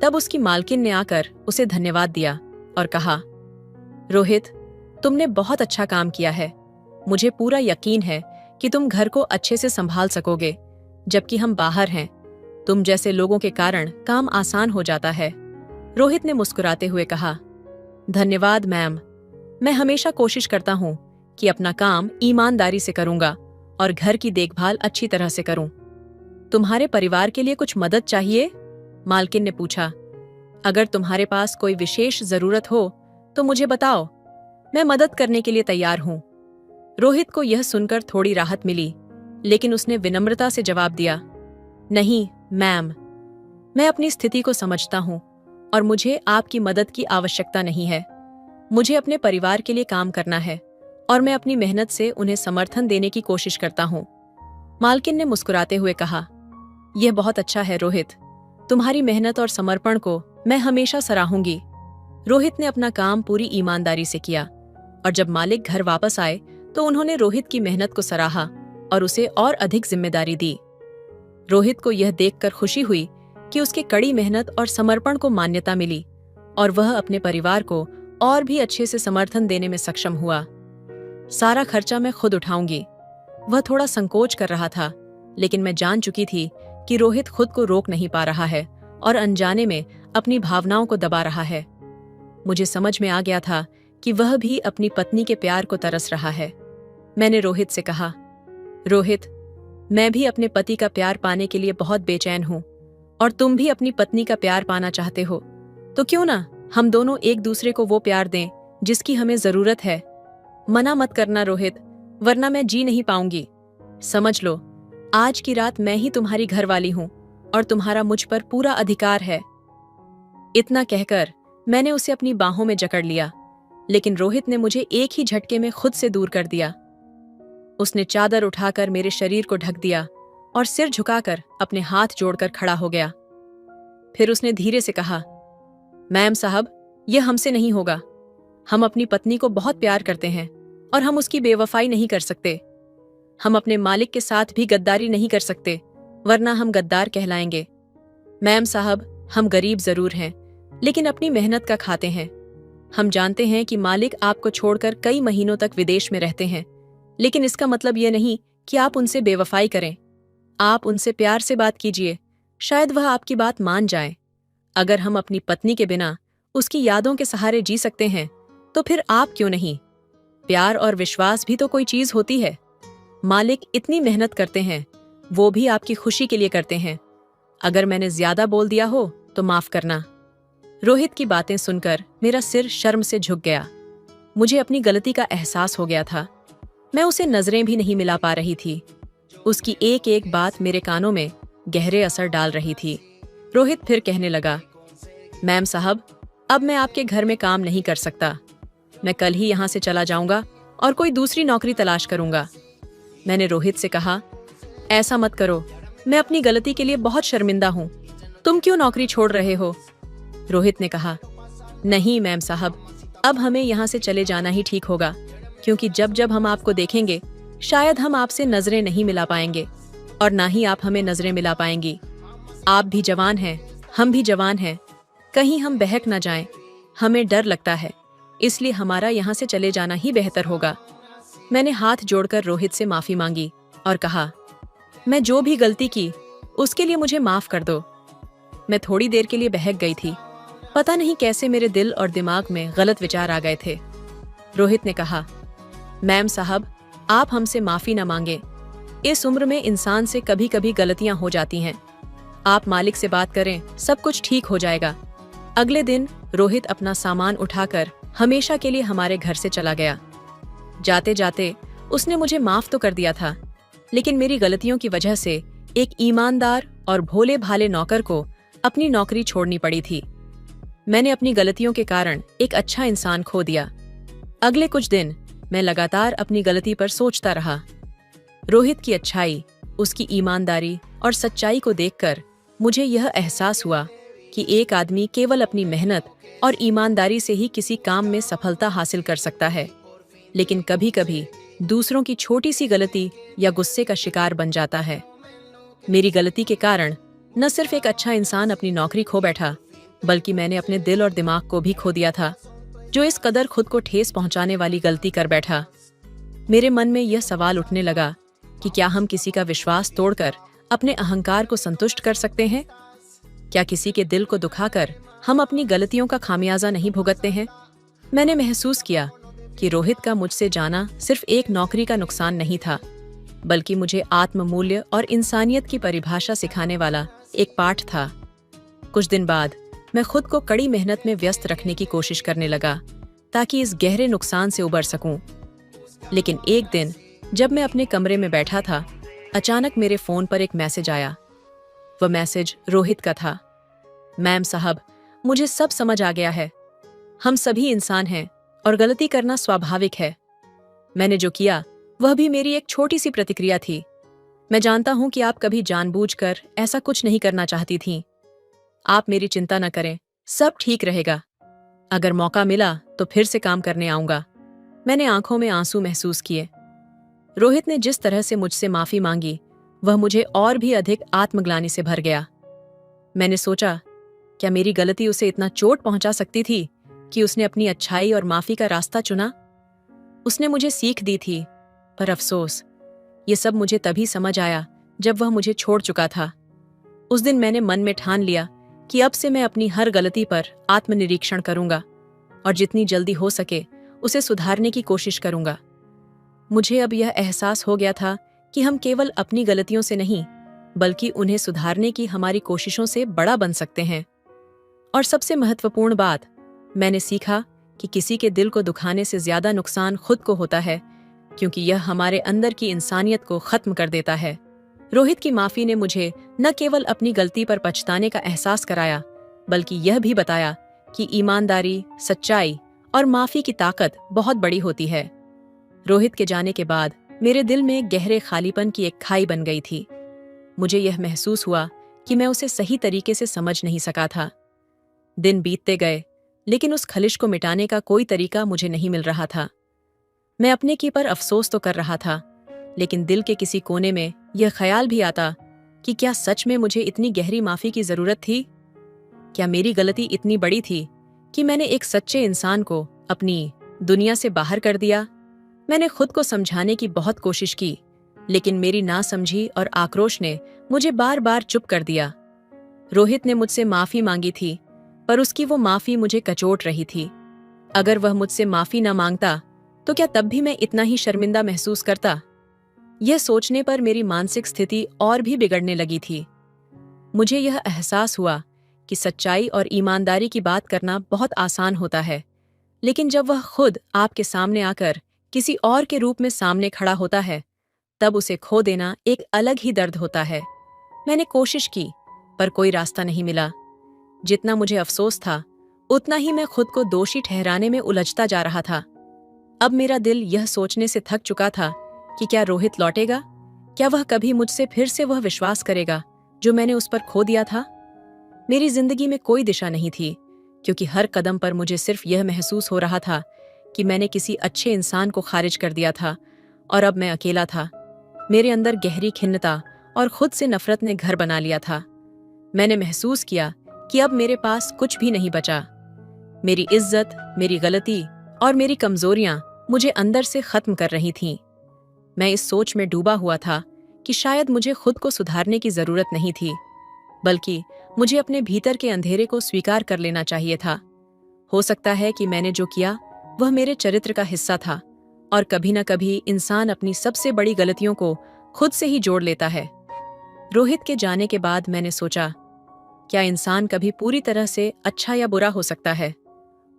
तब उसकी मालकिन ने आकर उसे धन्यवाद दिया और कहा, रोहित, तुमने बहुत अच्छा काम किया है। मुझे पूरा यकीन है कि तुम घर को अच्छे से संभाल सकोगे। जबकि हम बाहर हैं, तुम जैसे लोगों के कारण काम आसान हो जाता है। रोहित ने मुस्कुराते हुए कहा, धन्यवाद मैम। मैं हमेशा कोशिश करता हूँ कि अपना काम ईमानदारी से करूंगा और घर की देखभाल अच्छी तरह से करूं। तुम्हारे परिवार के लिए कुछ मदद चाहिए? मालकिन ने पूछा। अगर तुम्हारे पास कोई विशेष जरूरत हो तो मुझे बताओ, मैं मदद करने के लिए तैयार हूं। रोहित को यह सुनकर थोड़ी राहत मिली, लेकिन उसने विनम्रता से जवाब दिया, नहीं मैम, मैं अपनी स्थिति को समझता हूं और मुझे आपकी मदद की आवश्यकता नहीं है। मुझे अपने परिवार के लिए काम करना है और मैं अपनी मेहनत से उन्हें समर्थन देने की कोशिश करता हूं। मालकिन ने मुस्कुराते हुए कहा, यह बहुत अच्छा है रोहित। तुम्हारी मेहनत और समर्पण को मैं हमेशा सराहूंगी। रोहित ने अपना काम पूरी ईमानदारी से किया और जब मालिक घर वापस आए तो उन्होंने रोहित की मेहनत को सराहा और उसे और अधिक जिम्मेदारी दी। रोहित को यह देखकर खुशी हुई कि उसके कड़ी मेहनत और समर्पण को मान्यता मिली और वह अपने परिवार को और भी अच्छे से समर्थन देने में सक्षम हुआ। सारा खर्चा मैं खुद उठाऊंगी। वह थोड़ा संकोच कर रहा था, लेकिन मैं जान चुकी थी कि रोहित खुद को रोक नहीं पा रहा है और अनजाने में अपनी भावनाओं को दबा रहा है। मुझे समझ में आ गया था कि वह भी अपनी पत्नी के प्यार को तरस रहा है। मैंने रोहित से कहा, रोहित, मैं भी अपने पति का प्यार पाने के लिए बहुत बेचैन हूं और तुम भी अपनी पत्नी का प्यार पाना चाहते हो, तो क्यों ना हम दोनों एक दूसरे को वो प्यार दें जिसकी हमें जरूरत है। मना मत करना रोहित, वरना मैं जी नहीं पाऊंगी। समझ लो, आज की रात मैं ही तुम्हारी घरवाली हूं और तुम्हारा मुझ पर पूरा अधिकार है। इतना कहकर मैंने उसे अपनी बाहों में जकड़ लिया, लेकिन रोहित ने मुझे एक ही झटके में खुद से दूर कर दिया। उसने चादर उठाकर मेरे शरीर को ढक दिया और सिर झुकाकर अपने हाथ जोड़कर खड़ा हो गया। फिर उसने धीरे से कहा, मैम साहब, यह हमसे नहीं होगा। हम अपनी पत्नी को बहुत प्यार करते हैं और हम उसकी बेवफाई नहीं कर सकते। हम अपने मालिक के साथ भी गद्दारी नहीं कर सकते, वरना हम गद्दार कहलाएंगे। मैम साहब, हम गरीब जरूर हैं, लेकिन अपनी मेहनत का खाते हैं। हम जानते हैं कि मालिक आपको छोड़कर कई महीनों तक विदेश में रहते हैं, लेकिन इसका मतलब यह नहीं कि आप उनसे बेवफाई करें। आप उनसे प्यार से बात कीजिए, शायद वह आपकी बात मान जाए। अगर हम अपनी पत्नी के बिना उसकी यादों के सहारे जी सकते हैं, तो फिर आप क्यों नहीं? प्यार और विश्वास भी तो कोई चीज होती है। मालिक इतनी मेहनत करते हैं, वो भी आपकी खुशी के लिए करते हैं। अगर मैंने ज्यादा बोल दिया हो तो माफ करना। रोहित की बातें सुनकर मेरा सिर शर्म से झुक गया। मुझे अपनी गलती का एहसास हो गया था। मैं उसे नजरें भी नहीं मिला पा रही थी। उसकी एक एक बात मेरे कानों में गहरे असर डाल रही थी। रोहित फिर कहने लगा, मैम साहब, अब मैं आपके घर में काम नहीं कर सकता। मैं कल ही यहाँ से चला जाऊंगा और कोई दूसरी नौकरी तलाश करूंगा। मैंने रोहित से कहा, ऐसा मत करो, मैं अपनी गलती के लिए बहुत शर्मिंदा हूँ। तुम क्यों नौकरी छोड़ रहे हो? रोहित ने कहा, नहीं मैम साहब, अब हमें यहाँ से चले जाना ही ठीक होगा, क्योंकि जब जब हम आपको देखेंगे शायद हम आपसे नजरें नहीं मिला पाएंगे और ना ही आप हमें नजरें मिला पाएंगी। आप भी जवान हैं, हम भी जवान हैं, कहीं हम बहक ना जाएं। हमें डर लगता है, इसलिए हमारा यहाँ से चले जाना ही बेहतर होगा। मैंने हाथ जोड़कर रोहित से माफी मांगी और कहा, मैं जो भी गलती की उसके लिए मुझे माफ कर दो। मैं थोड़ी देर के लिए बहक गई थी। पता नहीं कैसे मेरे दिल और दिमाग में गलत विचार आ गए थे। रोहित ने कहा, मैम साहब, आप हमसे माफी न मांगे। इस उम्र में इंसान से कभी कभी गलतियां हो जाती हैं। आप मालिक से बात करें, सब कुछ ठीक हो जाएगा। अगले दिन रोहित अपना सामान उठाकर हमेशा के लिए हमारे घर से चला गया। जाते जाते उसने मुझे माफ तो कर दिया था, लेकिन मेरी गलतियों की वजह से एक ईमानदार और भोले भाले नौकर को अपनी नौकरी छोड़नी पड़ी थी। मैंने अपनी गलतियों के कारण एक अच्छा इंसान खो दिया। अगले कुछ दिन मैं लगातार अपनी गलती पर सोचता रहा। रोहित की अच्छाई, उसकी ईमानदारी और सच्चाई को देखकर मुझे यह एहसास हुआ कि एक आदमी केवल अपनी मेहनत और ईमानदारी से ही किसी काम में सफलता हासिल कर सकता है, लेकिन कभी कभी दूसरों की छोटी सी गलती या गुस्से का शिकार बन जाता है। मेरी गलती के कारण न सिर्फ एक अच्छा इंसान अपनी नौकरी खो बैठा, बल्कि मैंने अपने दिल और दिमाग को भी खो दिया था, जो इस कदर खुद को ठेस पहुंचाने वाली गलती कर बैठा। मेरे मन में यह सवाल उठने लगा कि क्या हम किसी का विश्वास तोड़कर अपने अहंकार को संतुष्ट कर सकते हैं? क्या किसी के दिल को दुखाकर हम अपनी गलतियों का खामियाजा नहीं भुगतते हैं? मैंने महसूस किया कि रोहित का मुझसे जाना सिर्फ एक नौकरी का नुकसान नहीं था, बल्कि मुझे आत्ममूल्य और इंसानियत की परिभाषा सिखाने वाला एक पाठ था। कुछ दिन बाद मैं खुद को कड़ी मेहनत में व्यस्त रखने की कोशिश करने लगा, ताकि इस गहरे नुकसान से उबर सकूं। लेकिन एक दिन जब मैं अपने कमरे में बैठा था, अचानक मेरे फोन पर एक मैसेज आया। वह मैसेज रोहित का था। मैम साहब, मुझे सब समझ आ गया है। हम सभी इंसान हैं और गलती करना स्वाभाविक है। मैंने जो किया वह भी मेरी एक छोटी सी प्रतिक्रिया थी। मैं जानता हूं कि आप कभी जानबूझकर ऐसा कुछ नहीं करना चाहती थीं। आप मेरी चिंता न करें, सब ठीक रहेगा। अगर मौका मिला तो फिर से काम करने आऊंगा। मैंने आंखों में आंसू महसूस किए। रोहित ने जिस तरह से मुझसे माफी मांगी, वह मुझे और भी अधिक आत्मग्लानि से भर गया। मैंने सोचा, क्या मेरी गलती उसे इतना चोट पहुंचा सकती थी कि उसने अपनी अच्छाई और माफी का रास्ता चुना? उसने मुझे सीख दी थी, पर अफसोस, ये सब मुझे तभी समझ आया जब वह मुझे छोड़ चुका था। उस दिन मैंने मन में ठान लिया कि अब से मैं अपनी हर गलती पर आत्मनिरीक्षण करूंगा और जितनी जल्दी हो सके उसे सुधारने की कोशिश करूंगा। मुझे अब यह एहसास हो गया था कि हम केवल अपनी गलतियों से नहीं, बल्कि उन्हें सुधारने की हमारी कोशिशों से बड़ा बन सकते हैं। और सबसे महत्वपूर्ण बात, मैंने सीखा कि किसी के दिल को दुखाने से ज्यादा नुकसान खुद को होता है, क्योंकि यह हमारे अंदर की इंसानियत को खत्म कर देता है। रोहित की माफी ने मुझे न केवल अपनी गलती पर पछताने का एहसास कराया, बल्कि यह भी बताया कि ईमानदारी, सच्चाई और माफी की ताकत बहुत बड़ी होती है। रोहित के जाने के बाद मेरे दिल में गहरे खालीपन की एक खाई बन गई थी। मुझे यह महसूस हुआ कि मैं उसे सही तरीके से समझ नहीं सका था। दिन बीतते गए, लेकिन उस खलिश को मिटाने का कोई तरीका मुझे नहीं मिल रहा था। मैं अपने की पर अफसोस तो कर रहा था, लेकिन दिल के किसी कोने में यह ख्याल भी आता कि क्या सच में मुझे इतनी गहरी माफी की जरूरत थी? क्या मेरी गलती इतनी बड़ी थी कि मैंने एक सच्चे इंसान को अपनी दुनिया से बाहर कर दिया? मैंने खुद को समझाने की बहुत कोशिश की, लेकिन मेरी नासमझी और आक्रोश ने मुझे बार बार चुप कर दिया। रोहित ने मुझसे माफी मांगी थी, पर उसकी वो माफी मुझे कचोट रही थी। अगर वह मुझसे माफी न मांगता तो क्या तब भी मैं इतना ही शर्मिंदा महसूस करता? यह सोचने पर मेरी मानसिक स्थिति और भी बिगड़ने लगी थी। मुझे यह एहसास हुआ कि सच्चाई और ईमानदारी की बात करना बहुत आसान होता है, लेकिन जब वह खुद आपके सामने आकर किसी और के रूप में सामने खड़ा होता है, तब उसे खो देना एक अलग ही दर्द होता है। मैंने कोशिश की, पर कोई रास्ता नहीं मिला। जितना मुझे अफसोस था, उतना ही मैं खुद को दोषी ठहराने में उलझता जा रहा था। अब मेरा दिल यह सोचने से थक चुका था कि क्या रोहित लौटेगा? क्या वह कभी मुझसे फिर से वह विश्वास करेगा जो मैंने उस पर खो दिया था? मेरी जिंदगी में कोई दिशा नहीं थी, क्योंकि हर कदम पर मुझे सिर्फ यह महसूस हो रहा था कि मैंने किसी अच्छे इंसान को खारिज कर दिया था और अब मैं अकेला था। मेरे अंदर गहरी खिन्नता और खुद से नफरत ने घर बना लिया था। मैंने महसूस किया कि अब मेरे पास कुछ भी नहीं बचा। मेरी इज्जत, मेरी गलती और मेरी कमजोरियां मुझे अंदर से खत्म कर रही थीं। मैं इस सोच में डूबा हुआ था कि शायद मुझे खुद को सुधारने की जरूरत नहीं थी, बल्कि मुझे अपने भीतर के अंधेरे को स्वीकार कर लेना चाहिए था। हो सकता है कि मैंने जो किया वह मेरे चरित्र का हिस्सा था, और कभी न कभी इंसान अपनी सबसे बड़ी गलतियों को खुद से ही जोड़ लेता है। रोहित के जाने के बाद मैंने सोचा, क्या इंसान कभी पूरी तरह से अच्छा या बुरा हो सकता है?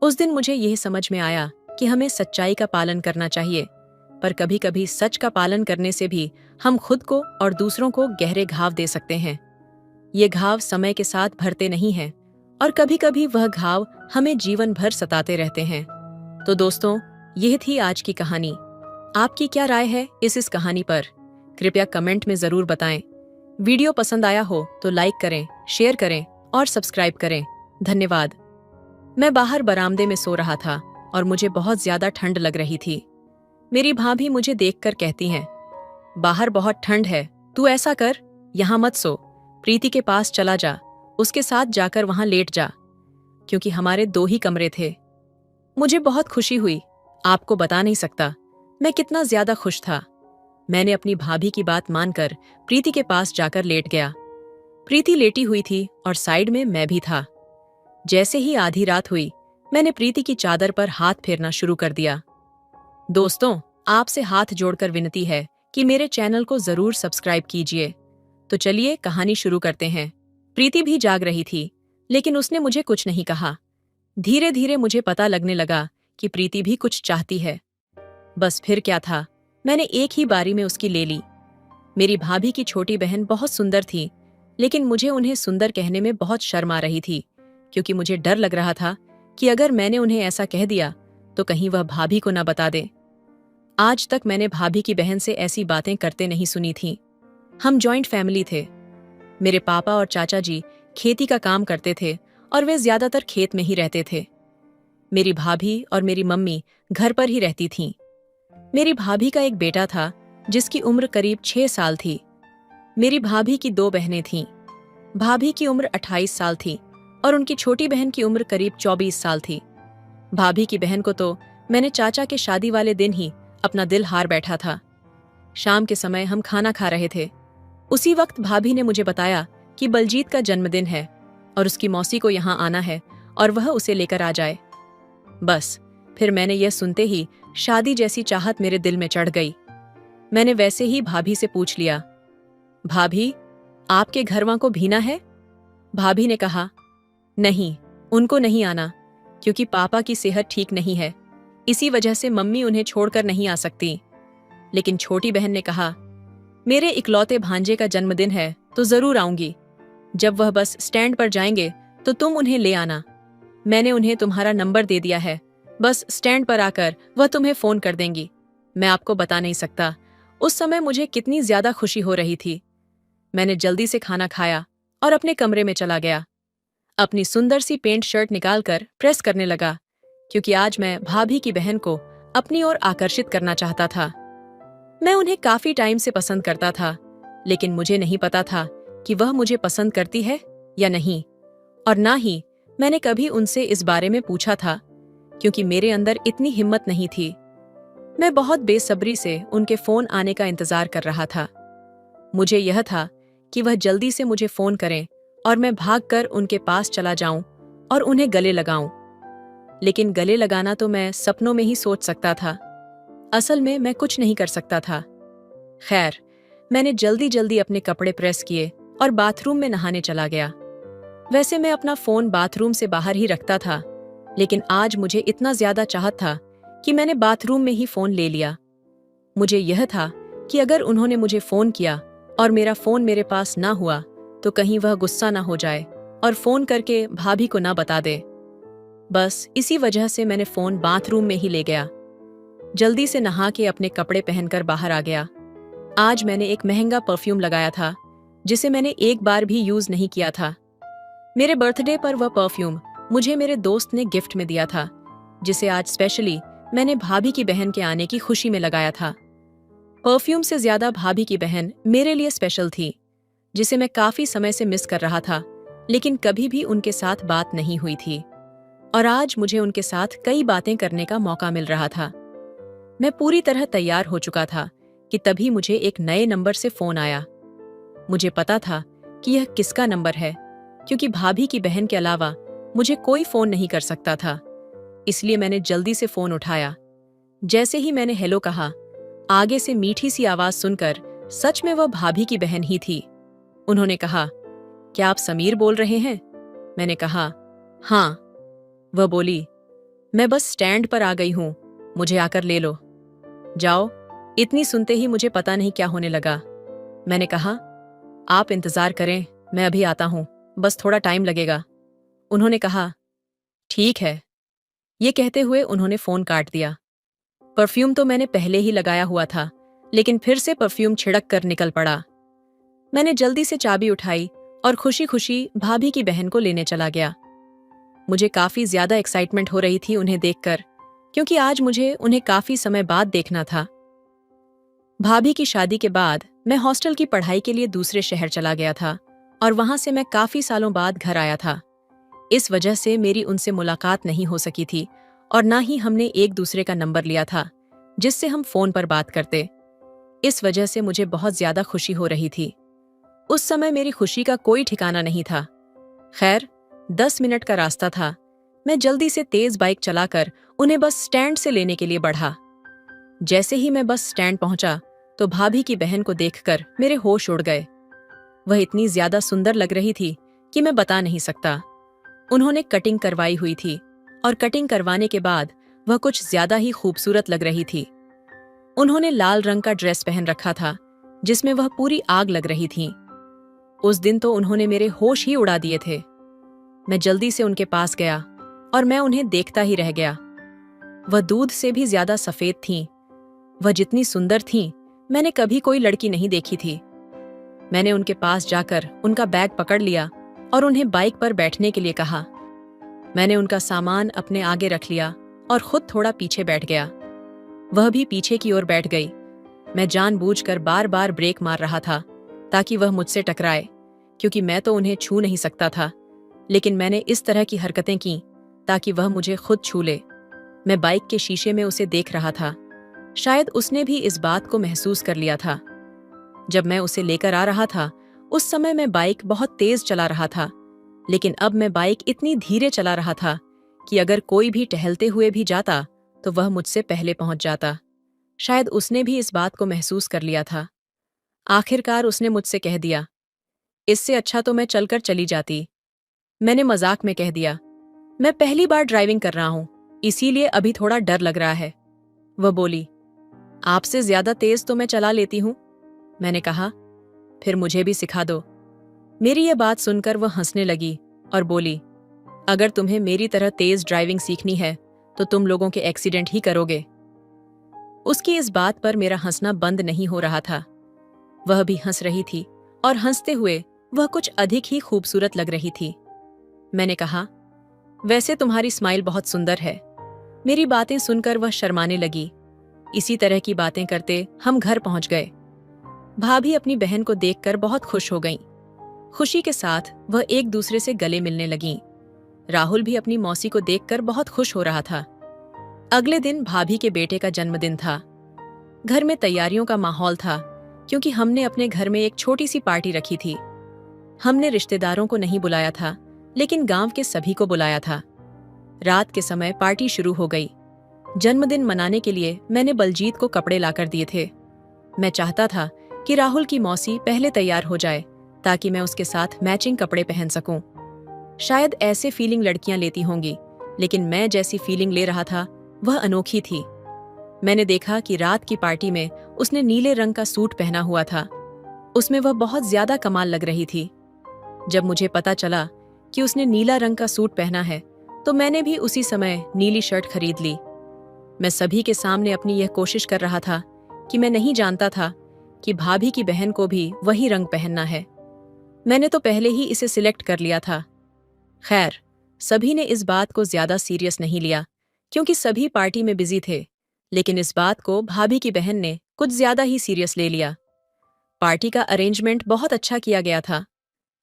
उस दिन मुझे यह समझ में आया कि हमें सच्चाई का पालन करना चाहिए, पर कभी कभी सच का पालन करने से भी हम खुद को और दूसरों को गहरे घाव दे सकते हैं। ये घाव समय के साथ भरते नहीं हैं, और कभी कभी वह घाव हमें जीवन भर सताते रहते हैं। तो दोस्तों, यह थी आज की कहानी। आपकी क्या राय है इस कहानी पर? कृपया कमेंट में जरूर बताएं। वीडियो पसंद आया हो तो लाइक करें, शेयर करें और सब्सक्राइब करें। धन्यवाद। मैं बाहर बरामदे में सो रहा था और मुझे बहुत ज्यादा ठंड लग रही थी। मेरी भाभी मुझे देखकर कहती हैं, बाहर बहुत ठंड है, तू ऐसा कर, यहाँ मत सो, प्रीति के पास चला जा, उसके साथ जाकर वहां लेट जा। क्योंकि हमारे 2 ही कमरे थे। मुझे बहुत खुशी हुई। आपको बता नहीं सकता मैं कितना ज्यादा खुश था। मैंने अपनी भाभी की बात मानकर प्रीति के पास जाकर लेट गया। प्रीति लेटी हुई थी और साइड में मैं भी था। जैसे ही आधी रात हुई, मैंने प्रीति की चादर पर हाथ फेरना शुरू कर दिया। दोस्तों, आपसे हाथ जोड़कर विनती है कि मेरे चैनल को जरूर सब्सक्राइब कीजिए। तो चलिए कहानी शुरू करते हैं। प्रीति भी जाग रही थी, लेकिन उसने मुझे कुछ नहीं कहा। धीरे धीरे मुझे पता लगने लगा कि प्रीति भी कुछ चाहती है। बस फिर क्या था, मैंने एक ही बारी में उसकी ले ली। मेरी भाभी की छोटी बहन बहुत सुंदर थी, लेकिन मुझे उन्हें सुंदर कहने में बहुत शर्म आ रही थी, क्योंकि मुझे डर लग रहा था कि अगर मैंने उन्हें ऐसा कह दिया तो कहीं वह भाभी को न बता दे। आज तक मैंने भाभी की बहन से ऐसी बातें करते नहीं सुनी थीं। हम जॉइंट फैमिली थे। मेरे पापा और चाचा जी खेती का काम करते थे और वे ज्यादातर खेत में ही रहते थे। मेरी भाभी और मेरी मम्मी घर पर ही रहती थीं। मेरी भाभी का एक बेटा था जिसकी उम्र करीब 6 साल थी। मेरी भाभी की 2 बहनें थीं। भाभी की उम्र 28 साल थी और उनकी छोटी बहन की उम्र करीब 24 साल थी। भाभी की बहन को तो मैंने चाचा के शादी वाले दिन ही अपना दिल हार बैठा था। शाम के समय हम खाना खा रहे थे। उसी वक्त भाभी ने मुझे बताया कि बलजीत का जन्मदिन है और उसकी मौसी को यहाँ आना है और वह उसे लेकर आ जाए। बस फिर मैंने यह सुनते ही शादी जैसी चाहत मेरे दिल में चढ़ गई। मैंने वैसे ही भाभी से पूछ लिया, भाभी, आपके घरवां को भीना है? भाभी ने कहा, नहीं, उनको नहीं आना, क्योंकि पापा की सेहत ठीक नहीं है, इसी वजह से मम्मी उन्हें छोड़कर नहीं आ सकती। लेकिन छोटी बहन ने कहा, मेरे इकलौते भांजे का जन्मदिन है तो जरूर आऊंगी। जब वह बस स्टैंड पर जाएंगे तो तुम उन्हें ले आना। मैंने उन्हें तुम्हारा नंबर दे दिया है, बस स्टैंड पर आकर वह तुम्हें फोन कर देंगी। मैं आपको बता नहीं सकता उस समय मुझे कितनी ज्यादा खुशी हो रही थी। मैंने जल्दी से खाना खाया और अपने कमरे में चला गया। अपनी सुंदर सी पेंट शर्ट निकालकर प्रेस करने लगा, क्योंकि आज मैं भाभी की बहन को अपनी ओर आकर्षित करना चाहता था। मैं उन्हें काफी टाइम से पसंद करता था, लेकिन मुझे नहीं पता था कि वह मुझे पसंद करती है या नहीं, और ना ही मैंने कभी उनसे इस बारे में पूछा था, क्योंकि मेरे अंदर इतनी हिम्मत नहीं थी। मैं बहुत बेसब्री से उनके फोन आने का इंतजार कर रहा था। मुझे यह था कि वह जल्दी से मुझे फोन करें और मैं भागकर उनके पास चला जाऊं और उन्हें गले लगाऊं। लेकिन गले लगाना तो मैं सपनों में ही सोच सकता था, असल में मैं कुछ नहीं कर सकता था। खैर, मैंने जल्दी जल्दी अपने कपड़े प्रेस किए और बाथरूम में नहाने चला गया। वैसे मैं अपना फोन बाथरूम से बाहर ही रखता था, लेकिन आज मुझे इतना ज्यादा चाहत था कि मैंने बाथरूम में ही फोन ले लिया। मुझे यह था कि अगर उन्होंने मुझे फोन किया और मेरा फोन मेरे पास ना हुआ तो कहीं वह गुस्सा ना हो जाए और फोन करके भाभी को ना बता दे। बस इसी वजह से मैंने फोन बाथरूम में ही ले गया। जल्दी से नहा के अपने कपड़े पहनकर बाहर आ गया। आज मैंने एक महंगा परफ्यूम लगाया था, जिसे मैंने एक बार भी यूज नहीं किया था। मेरे बर्थडे पर वह परफ्यूम मुझे मेरे दोस्त ने गिफ्ट में दिया था, जिसे आज स्पेशली मैंने भाभी की बहन के आने की खुशी में लगाया था। परफ्यूम से ज्यादा भाभी की बहन मेरे लिए स्पेशल थी, जिसे मैं काफी समय से मिस कर रहा था, लेकिन कभी भी उनके साथ बात नहीं हुई थी। और आज मुझे उनके साथ कई बातें करने का मौका मिल रहा था। मैं पूरी तरह तैयार हो चुका था कि तभी मुझे एक नए नंबर से फोन आया। मुझे पता था कि यह किसका नंबर है, क्योंकि भाभी की बहन के अलावा मुझे कोई फोन नहीं कर सकता था। इसलिए मैंने जल्दी से फोन उठाया। जैसे ही मैंने हेलो कहा, आगे से मीठी सी आवाज सुनकर सच में वह भाभी की बहन ही थी। उन्होंने कहा, क्या आप समीर बोल रहे हैं? मैंने कहा, हाँ। वह बोली, मैं बस स्टैंड पर आ गई हूं, मुझे आकर ले लो। जाओ। इतनी सुनते ही मुझे पता नहीं क्या होने लगा। मैंने कहा, आप इंतजार करें, मैं अभी आता हूं, बस थोड़ा टाइम लगेगा। उन्होंने कहा, ठीक है। ये कहते हुए उन्होंने फोन काट दिया। परफ्यूम तो मैंने पहले ही लगाया हुआ था, लेकिन फिर से परफ्यूम छिड़क कर निकल पड़ा। मैंने जल्दी से चाबी उठाई और खुशी खुशी भाभी की बहन को लेने चला गया। मुझे काफी ज्यादा एक्साइटमेंट हो रही थी उन्हें देखकर, क्योंकि आज मुझे उन्हें काफी समय बाद देखना था। भाभी की शादी के बाद मैं हॉस्टल की पढ़ाई के लिए दूसरे शहर चला गया था और वहां से मैं काफी सालों बाद घर आया था। इस वजह से मेरी उनसे मुलाकात नहीं हो सकी थी और ना ही हमने एक दूसरे का नंबर लिया था जिससे हम फोन पर बात करते। इस वजह से मुझे बहुत ज्यादा खुशी हो रही थी। उस समय मेरी खुशी का कोई ठिकाना नहीं था। खैर, 10 मिनट का रास्ता था। मैं जल्दी से तेज बाइक चलाकर उन्हें बस स्टैंड से लेने के लिए बढ़ा। जैसे ही मैं बस स्टैंड पहुंचा तो भाभी की बहन को देखकर मेरे होश उड़ गए। वह इतनी ज्यादा सुंदर लग रही थी कि मैं बता नहीं सकता। उन्होंने कटिंग करवाई हुई थी और कटिंग करवाने के बाद वह कुछ ज्यादा ही खूबसूरत लग रही थी। उन्होंने लाल रंग का ड्रेस पहन रखा था जिसमें वह पूरी आग लग रही थीं। उस दिन तो उन्होंने मेरे होश ही उड़ा दिए थे। मैं जल्दी से उनके पास गया और मैं उन्हें देखता ही रह गया। वह दूध से भी ज्यादा सफेद थीं। वह जितनी सुंदर थीं, मैंने कभी कोई लड़की नहीं देखी थी। मैंने उनके पास जाकर उनका बैग पकड़ लिया और उन्हें बाइक पर बैठने के लिए कहा। मैंने उनका सामान अपने आगे रख लिया और खुद थोड़ा पीछे बैठ गया। वह भी पीछे की ओर बैठ गई। मैं जानबूझकर बार बार ब्रेक मार रहा था ताकि वह मुझसे टकराए, क्योंकि मैं तो उन्हें छू नहीं सकता था, लेकिन मैंने इस तरह की हरकतें की ताकि वह मुझे खुद छू ले। मैं बाइक के शीशे में उसे देख रहा था। शायद उसने भी इस बात को महसूस कर लिया था। जब मैं उसे लेकर आ रहा था, उस समय मैं बाइक बहुत तेज चला रहा था, लेकिन अब मैं बाइक इतनी धीरे चला रहा था कि अगर कोई भी टहलते हुए भी जाता तो वह मुझसे पहले पहुंच जाता। शायद उसने भी इस बात को महसूस कर लिया था। आखिरकार उसने मुझसे कह दिया, इससे अच्छा तो मैं चलकर चली जाती। मैंने मजाक में कह दिया, मैं पहली बार ड्राइविंग कर रहा हूं, इसीलिए अभी थोड़ा डर लग रहा है। वह बोली, आपसे ज्यादा तेज तो मैं चला लेती हूं। मैंने कहा, फिर मुझे भी सिखा दो। मेरी यह बात सुनकर वह हंसने लगी और बोली, अगर तुम्हें मेरी तरह तेज ड्राइविंग सीखनी है तो तुम लोगों के एक्सीडेंट ही करोगे। उसकी इस बात पर मेरा हंसना बंद नहीं हो रहा था। वह भी हंस रही थी और हंसते हुए वह कुछ अधिक ही खूबसूरत लग रही थी। मैंने कहा, वैसे तुम्हारी स्माइल बहुत सुंदर है। मेरी बातें सुनकर वह शर्माने लगी। इसी तरह की बातें करते हम घर पहुंच गए। भाभी अपनी बहन को देखकर बहुत खुश हो गईं। खुशी के साथ वह एक दूसरे से गले मिलने लगीं। राहुल भी अपनी मौसी को देखकर बहुत खुश हो रहा था। अगले दिन भाभी के बेटे का जन्मदिन था। घर में तैयारियों का माहौल था, क्योंकि हमने अपने घर में एक छोटी सी पार्टी रखी थी। हमने रिश्तेदारों को नहीं बुलाया था, लेकिन गांव के सभी को बुलाया था। रात के समय पार्टी शुरू हो गई। जन्मदिन मनाने के लिए मैंने बलजीत को कपड़े लाकर दिए थे। मैं चाहता था कि राहुल की मौसी पहले तैयार हो जाए ताकि मैं उसके साथ मैचिंग कपड़े पहन सकूं। शायद ऐसे फीलिंग लड़कियां लेती होंगी, लेकिन मैं जैसी फीलिंग ले रहा था वह अनोखी थी। मैंने देखा कि रात की पार्टी में उसने नीले रंग का सूट पहना हुआ था। उसमें वह बहुत ज्यादा कमाल लग रही थी। जब मुझे पता चला कि उसने नीला रंग का सूट पहना है तो मैंने भी उसी समय नीली शर्ट खरीद ली। मैं सभी के सामने अपनी यह कोशिश कर रहा था कि मैं नहीं जानता था कि भाभी की बहन को भी वही रंग पहनना है। मैंने तो पहले ही इसे सिलेक्ट कर लिया था। खैर, सभी ने इस बात को ज्यादा सीरियस नहीं लिया, क्योंकि सभी पार्टी में बिजी थे, लेकिन इस बात को भाभी की बहन ने कुछ ज्यादा ही सीरियस ले लिया। पार्टी का अरेंजमेंट बहुत अच्छा किया गया था।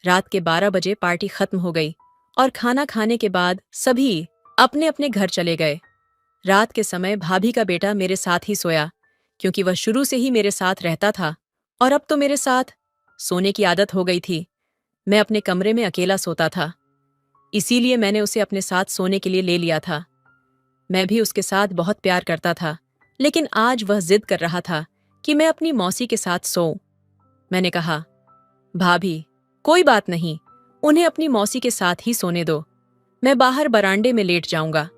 रात के 12 बजे पार्टी खत्म हो गई और खाना खाने के बाद सभी अपने अपने घर चले गए। रात के समय भाभी का बेटा मेरे साथ ही सोया, क्योंकि वह शुरू से ही मेरे साथ रहता था और अब तो मेरे साथ सोने की आदत हो गई थी। मैं अपने कमरे में अकेला सोता था, इसीलिए मैंने उसे अपने साथ सोने के लिए ले लिया था। मैं भी उसके साथ बहुत प्यार करता था, लेकिन आज वह जिद कर रहा था कि मैं अपनी मौसी के साथ सोऊं। मैंने कहा, भाभी, कोई बात नहीं, उन्हें अपनी मौसी के साथ ही सोने दो, मैं बाहर बरांडे में लेट जाऊंगा।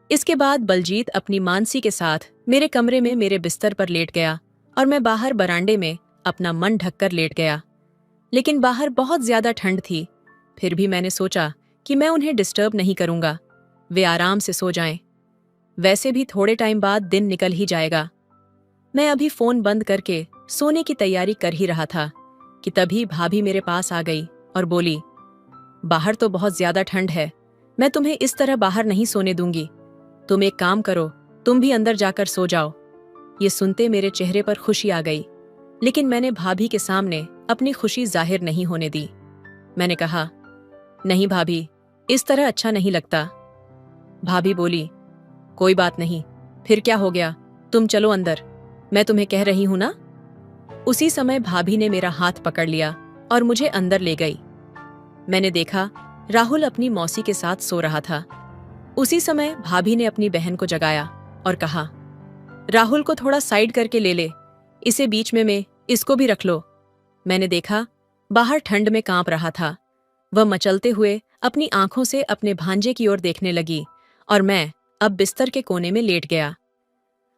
इसके बाद बलजीत अपनी मानसी के साथ मेरे कमरे में मेरे बिस्तर पर लेट गया और मैं बाहर बरांडे में अपना मन ढककर लेट गया। लेकिन बाहर बहुत ज्यादा ठंड थी, फिर भी मैंने सोचा कि मैं उन्हें डिस्टर्ब नहीं करूंगा, वे आराम से सो जाएं। वैसे भी थोड़े टाइम बाद दिन निकल ही जाएगा। मैं अभी फोन बंद करके सोने की तैयारी कर ही रहा था कि तभी भाभी मेरे पास आ गई और बोली, बाहर तो बहुत ज्यादा ठंड है, मैं तुम्हें इस तरह बाहर नहीं सोने दूंगी। तुम एक काम करो, तुम भी अंदर जाकर सो जाओ। ये सुनते मेरे चेहरे पर खुशी आ गई, लेकिन मैंने भाभी के सामने अपनी खुशी जाहिर नहीं होने दी। मैंने कहा, नहीं भाभी, इस तरह अच्छा नहीं लगता। भाभी बोली, कोई बात नहीं, फिर क्या हो गया, तुम चलो अंदर, मैं तुम्हें कह रही हूं ना। उसी समय भाभी ने मेरा हाथ पकड़ लिया और मुझे अंदर ले गई। मैंने देखा राहुल अपनी मौसी के साथ सो रहा था। उसी समय भाभी ने अपनी बहन को जगाया और कहा, राहुल को थोड़ा साइड करके ले ले, इसे बीच में इसको भी रख लो। मैंने देखा बाहर ठंड में कांप रहा था। वह मचलते हुए अपनी आंखों से अपने भांजे की ओर देखने लगी और मैं अब बिस्तर के कोने में लेट गया।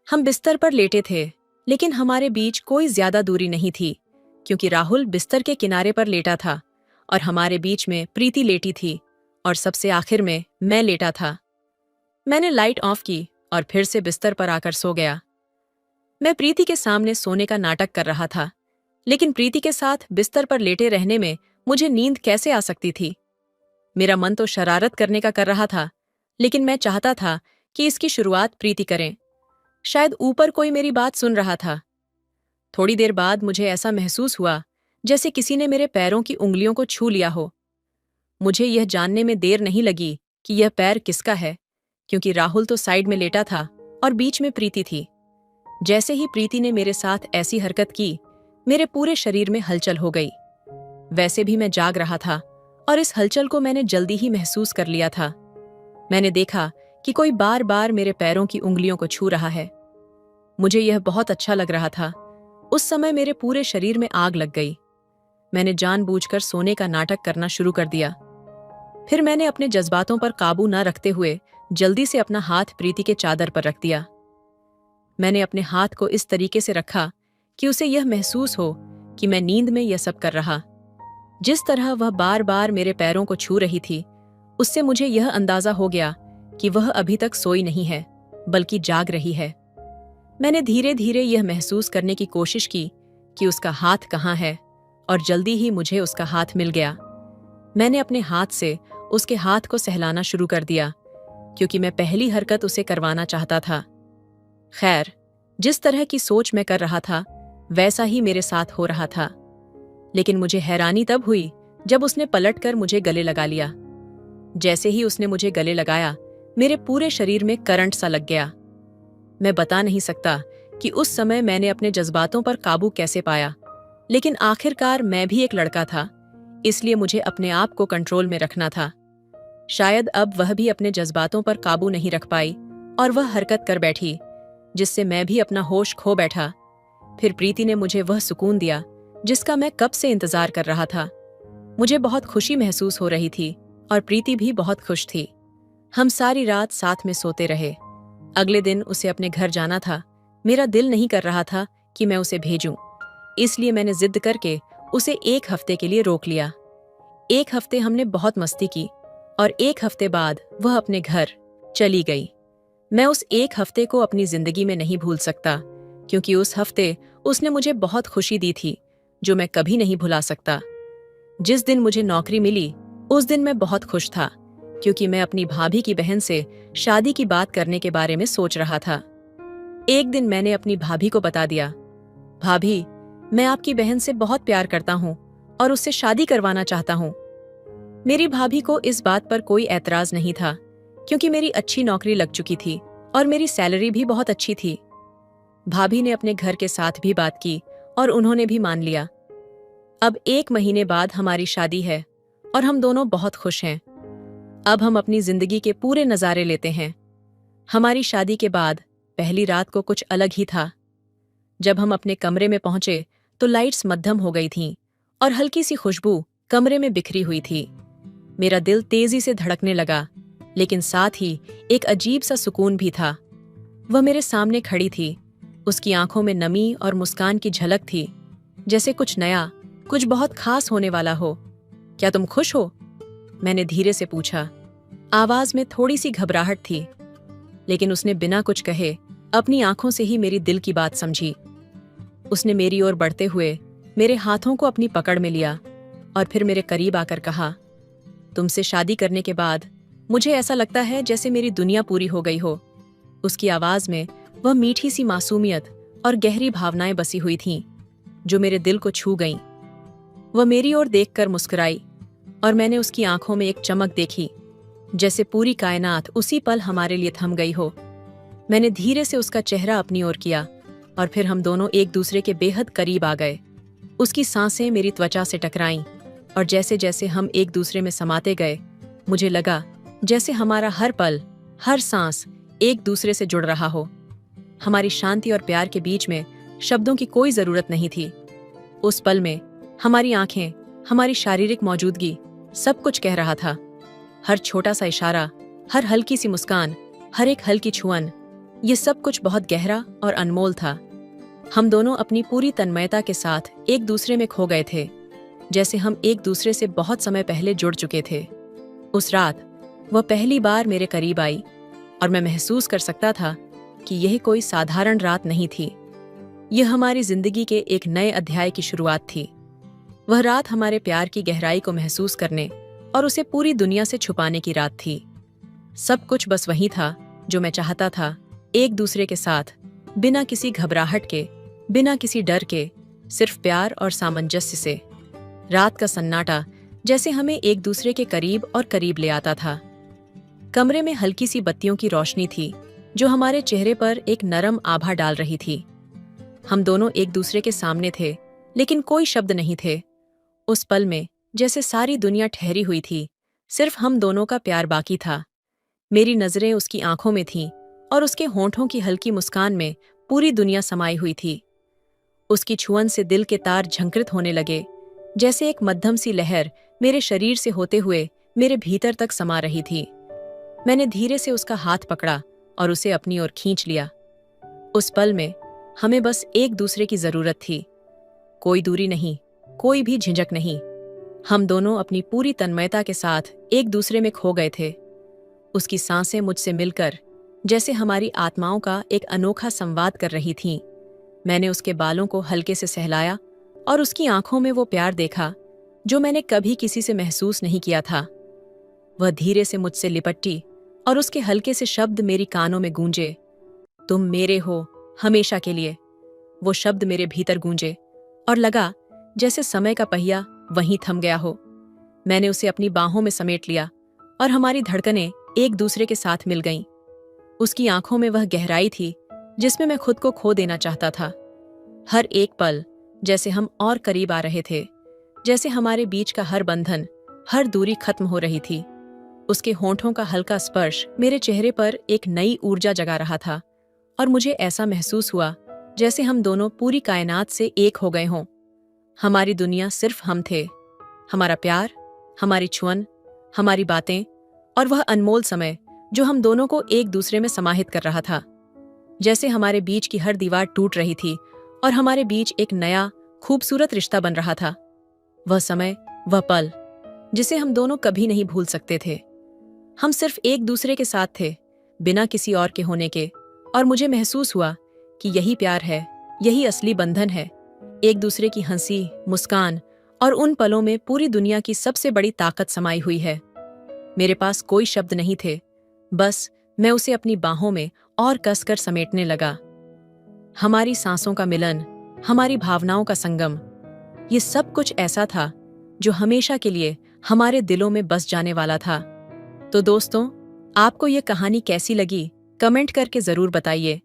हम बिस्तर पर लेटे थे, लेकिन हमारे बीच कोई ज्यादा दूरी नहीं थी, क्योंकि राहुल बिस्तर के किनारे पर लेटा था और हमारे बीच में प्रीति लेटी थी और सबसे आखिर में मैं लेटा था। मैंने लाइट ऑफ की और फिर से बिस्तर पर आकर सो गया। मैं प्रीति के सामने सोने का नाटक कर रहा था, लेकिन प्रीति के साथ बिस्तर पर लेटे रहने में मुझे नींद कैसे आ सकती थी। मेरा मन तो शरारत करने का कर रहा था, लेकिन मैं चाहता था कि इसकी शुरुआत प्रीति करें। शायद ऊपर कोई मेरी बात सुन रहा था। थोड़ी देर बाद मुझे ऐसा महसूस हुआ जैसे किसी ने मेरे पैरों की उंगलियों को छू लिया हो। मुझे यह जानने में देर नहीं लगी कि यह पैर किसका है, क्योंकि राहुल तो साइड में लेटा था और बीच में प्रीति थी। जैसे ही प्रीति ने मेरे साथ ऐसी हरकत की, मेरे पूरे शरीर में हलचल हो गई। वैसे भी मैं जाग रहा था और इस हलचल को मैंने जल्दी ही महसूस कर लिया था। मैंने देखा कि कोई बार बार मेरे पैरों की उंगलियों को छू रहा है। मुझे यह बहुत अच्छा लग रहा था। उस समय मेरे पूरे शरीर में आग लग गई। मैंने जानबूझकर सोने का नाटक करना शुरू कर दिया। फिर मैंने अपने जज्बातों पर काबू न रखते हुए जल्दी से अपना हाथ प्रीति के चादर पर रख दिया। मैंने अपने हाथ को इस तरीके से रखा कि उसे यह महसूस हो कि मैं नींद में यह सब कर रहा। जिस तरह वह बार बार मेरे पैरों को छू रही थी, उससे मुझे यह अंदाजा हो गया कि वह अभी तक सोई नहीं है, बल्कि जाग रही है। मैंने धीरे धीरे यह महसूस करने की कोशिश की कि उसका हाथ कहाँ है, और जल्दी ही मुझे उसका हाथ मिल गया। मैंने अपने हाथ से उसके हाथ को सहलाना शुरू कर दिया, क्योंकि मैं पहली हरकत उसे करवाना चाहता था। खैर, जिस तरह की सोच मैं कर रहा था, वैसा ही मेरे साथ हो रहा था। लेकिन मुझे हैरानी तब हुई जब उसने पलटकर मुझे गले लगा लिया। जैसे ही उसने मुझे गले लगाया, मेरे पूरे शरीर में करंट सा लग गया। मैं बता नहीं सकता कि उस समय मैंने अपने जज्बातों पर काबू कैसे पाया, लेकिन आखिरकार मैं भी एक लड़का था, इसलिए मुझे अपने आप को कंट्रोल में रखना था। शायद अब वह भी अपने जज्बातों पर काबू नहीं रख पाई और वह हरकत कर बैठी, जिससे मैं भी अपना होश खो बैठा। फिर प्रीति ने मुझे वह सुकून दिया जिसका मैं कब से इंतजार कर रहा था। मुझे बहुत खुशी महसूस हो रही थी और प्रीति भी बहुत खुश थी। हम सारी रात साथ में सोते रहे। अगले दिन उसे अपने घर जाना था। मेरा दिल नहीं कर रहा था कि मैं उसे भेजूं, इसलिए मैंने जिद करके उसे 1 हफ्ते के लिए रोक लिया। 1 हफ्ते हमने बहुत मस्ती की और 1 हफ्ते बाद वह अपने घर चली गई। मैं उस 1 हफ्ते को अपनी जिंदगी में नहीं भूल सकता, क्योंकि उस हफ्ते उसने मुझे बहुत खुशी दी थी, जो मैं कभी नहीं भुला सकता। जिस दिन मुझे नौकरी मिली, उस दिन मैं बहुत खुश था, क्योंकि मैं अपनी भाभी की बहन से शादी की बात करने के बारे में सोच रहा था। एक दिन मैंने अपनी भाभी को बता दिया, भाभी, मैं आपकी बहन से बहुत प्यार करता हूँ और उससे शादी करवाना चाहता हूँ। मेरी भाभी को इस बात पर कोई ऐतराज नहीं था, क्योंकि मेरी अच्छी नौकरी लग चुकी थी और मेरी सैलरी भी बहुत अच्छी थी। भाभी ने अपने घर के साथ भी बात की और उन्होंने भी मान लिया। अब 1 महीने बाद हमारी शादी है और हम दोनों बहुत खुश हैं। अब हम अपनी जिंदगी के पूरे नज़ारे लेते हैं। हमारी शादी के बाद पहली रात को कुछ अलग ही था। जब हम अपने कमरे में पहुंचे तो लाइट्स मद्धम हो गई थीं और हल्की सी खुशबू कमरे में बिखरी हुई थी। मेरा दिल तेजी से धड़कने लगा, लेकिन साथ ही एक अजीब सा सुकून भी था। वह मेरे सामने खड़ी थी। उसकी आंखों में नमी और मुस्कान की झलक थी, जैसे कुछ नया, कुछ बहुत खास होने वाला हो। क्या तुम खुश हो? मैंने धीरे से पूछा। आवाज में थोड़ी सी घबराहट थी, लेकिन उसने बिना कुछ कहे अपनी आंखों से ही मेरी दिल की बात समझी। उसने मेरी ओर बढ़ते हुए मेरे हाथों को अपनी पकड़ में लिया और फिर मेरे करीब आकर कहा, तुमसे शादी करने के बाद मुझे ऐसा लगता है जैसे मेरी दुनिया पूरी हो गई हो। उसकी आवाज में वह मीठी सी मासूमियत और गहरी भावनाएं बसी हुई थीं, जो मेरे दिल को छू गईं। वह मेरी ओर देखकर मुस्कुराई और मैंने उसकी आंखों में एक चमक देखी, जैसे पूरी कायनात उसी पल हमारे लिए थम गई हो। मैंने धीरे से उसका चेहरा अपनी ओर किया और फिर हम दोनों एक दूसरे के बेहद करीब आ गए। उसकी सांसें मेरी त्वचा से टकराईं और जैसे जैसे हम एक दूसरे में समाते गए, मुझे लगा जैसे हमारा हर पल, हर सांस एक दूसरे से जुड़ रहा हो। हमारी शांति और प्यार के बीच में शब्दों की कोई जरूरत नहीं थी। उस पल में हमारी आंखें, हमारी शारीरिक मौजूदगी सब कुछ कह रहा था। हर छोटा सा इशारा, हर हल्की सी मुस्कान, हर एक हल्की छुअन, ये सब कुछ बहुत गहरा और अनमोल था। हम दोनों अपनी पूरी तन्मयता के साथ एक दूसरे में खो गए थे, जैसे हम एक दूसरे से बहुत समय पहले जुड़ चुके थे। उस रात वह पहली बार मेरे करीब आई और मैं महसूस कर सकता था कि यह कोई साधारण रात नहीं थी। यह हमारी जिंदगी के एक नए अध्याय की शुरुआत थी। वह रात हमारे प्यार की गहराई को महसूस करने और उसे पूरी दुनिया से छुपाने की रात थी। सब कुछ बस वही था जो मैं चाहता था, एक दूसरे के साथ, बिना किसी घबराहट के, बिना किसी डर के, सिर्फ प्यार और सामंजस्य से। रात का सन्नाटा जैसे हमें एक दूसरे के करीब और करीब ले आता था। कमरे में हल्की सी बत्तियों की रोशनी थी, जो हमारे चेहरे पर एक नरम आभा डाल रही थी। हम दोनों एक दूसरे के सामने थे, लेकिन कोई शब्द नहीं थे। उस पल में जैसे सारी दुनिया ठहरी हुई थी, सिर्फ हम दोनों का प्यार बाकी था। मेरी नजरें उसकी आंखों में थीं और उसके होंठों की हल्की मुस्कान में पूरी दुनिया समाई हुई थी। उसकी छुअन से दिल के तार झंकृत होने लगे, जैसे एक मध्यम सी लहर मेरे शरीर से होते हुए मेरे भीतर तक समा रही थी। मैंने धीरे से उसका हाथ पकड़ा और उसे अपनी ओर खींच लिया। उस पल में हमें बस एक दूसरे की जरूरत थी। कोई दूरी नहीं, कोई भी झिझक नहीं। हम दोनों अपनी पूरी तन्मयता के साथ एक दूसरे में खो गए थे। उसकी सांसें मुझसे मिलकर जैसे हमारी आत्माओं का एक अनोखा संवाद कर रही थीं। मैंने उसके बालों को हल्के से सहलाया और उसकी आंखों में वो प्यार देखा जो मैंने कभी किसी से महसूस नहीं किया था। वह धीरे से मुझसे लिपटी और उसके हल्के से शब्द मेरी कानों में गूंजे, तुम मेरे हो हमेशा के लिए। वो शब्द मेरे भीतर गूंजे और लगा जैसे समय का पहिया वहीं थम गया हो। मैंने उसे अपनी बाहों में समेट लिया और हमारी धड़कनें एक दूसरे के साथ मिल गईं। उसकी आंखों में वह गहराई थी जिसमें मैं खुद को खो देना चाहता था। हर एक पल जैसे हम और करीब आ रहे थे, जैसे हमारे बीच का हर बंधन, हर दूरी खत्म हो रही थी। उसके होंठों का हल्का स्पर्श मेरे चेहरे पर एक नई ऊर्जा जगा रहा था और मुझे ऐसा महसूस हुआ जैसे हम दोनों पूरी कायनात से एक हो गए हों। हमारी दुनिया सिर्फ हम थे, हमारा प्यार, हमारी छुअन, हमारी बातें और वह अनमोल समय जो हम दोनों को एक दूसरे में समाहित कर रहा था। जैसे हमारे बीच की हर दीवार टूट रही थी और हमारे बीच एक नया खूबसूरत रिश्ता बन रहा था। वह समय, वह पल जिसे हम दोनों कभी नहीं भूल सकते थे। हम सिर्फ एक दूसरे के साथ थे, बिना किसी और के होने के, और मुझे महसूस हुआ कि यही प्यार है, यही असली बंधन है। एक दूसरे की हंसी, मुस्कान और उन पलों में पूरी दुनिया की सबसे बड़ी ताकत समाई हुई है। मेरे पास कोई शब्द नहीं थे, बस मैं उसे अपनी बाहों में और कसकर समेटने लगा। हमारी सांसों का मिलन, हमारी भावनाओं का संगम, ये सब कुछ ऐसा था जो हमेशा के लिए हमारे दिलों में बस जाने वाला था। तो दोस्तों, आपको ये कहानी कैसी लगी? कमेंट करके जरूर बताइए।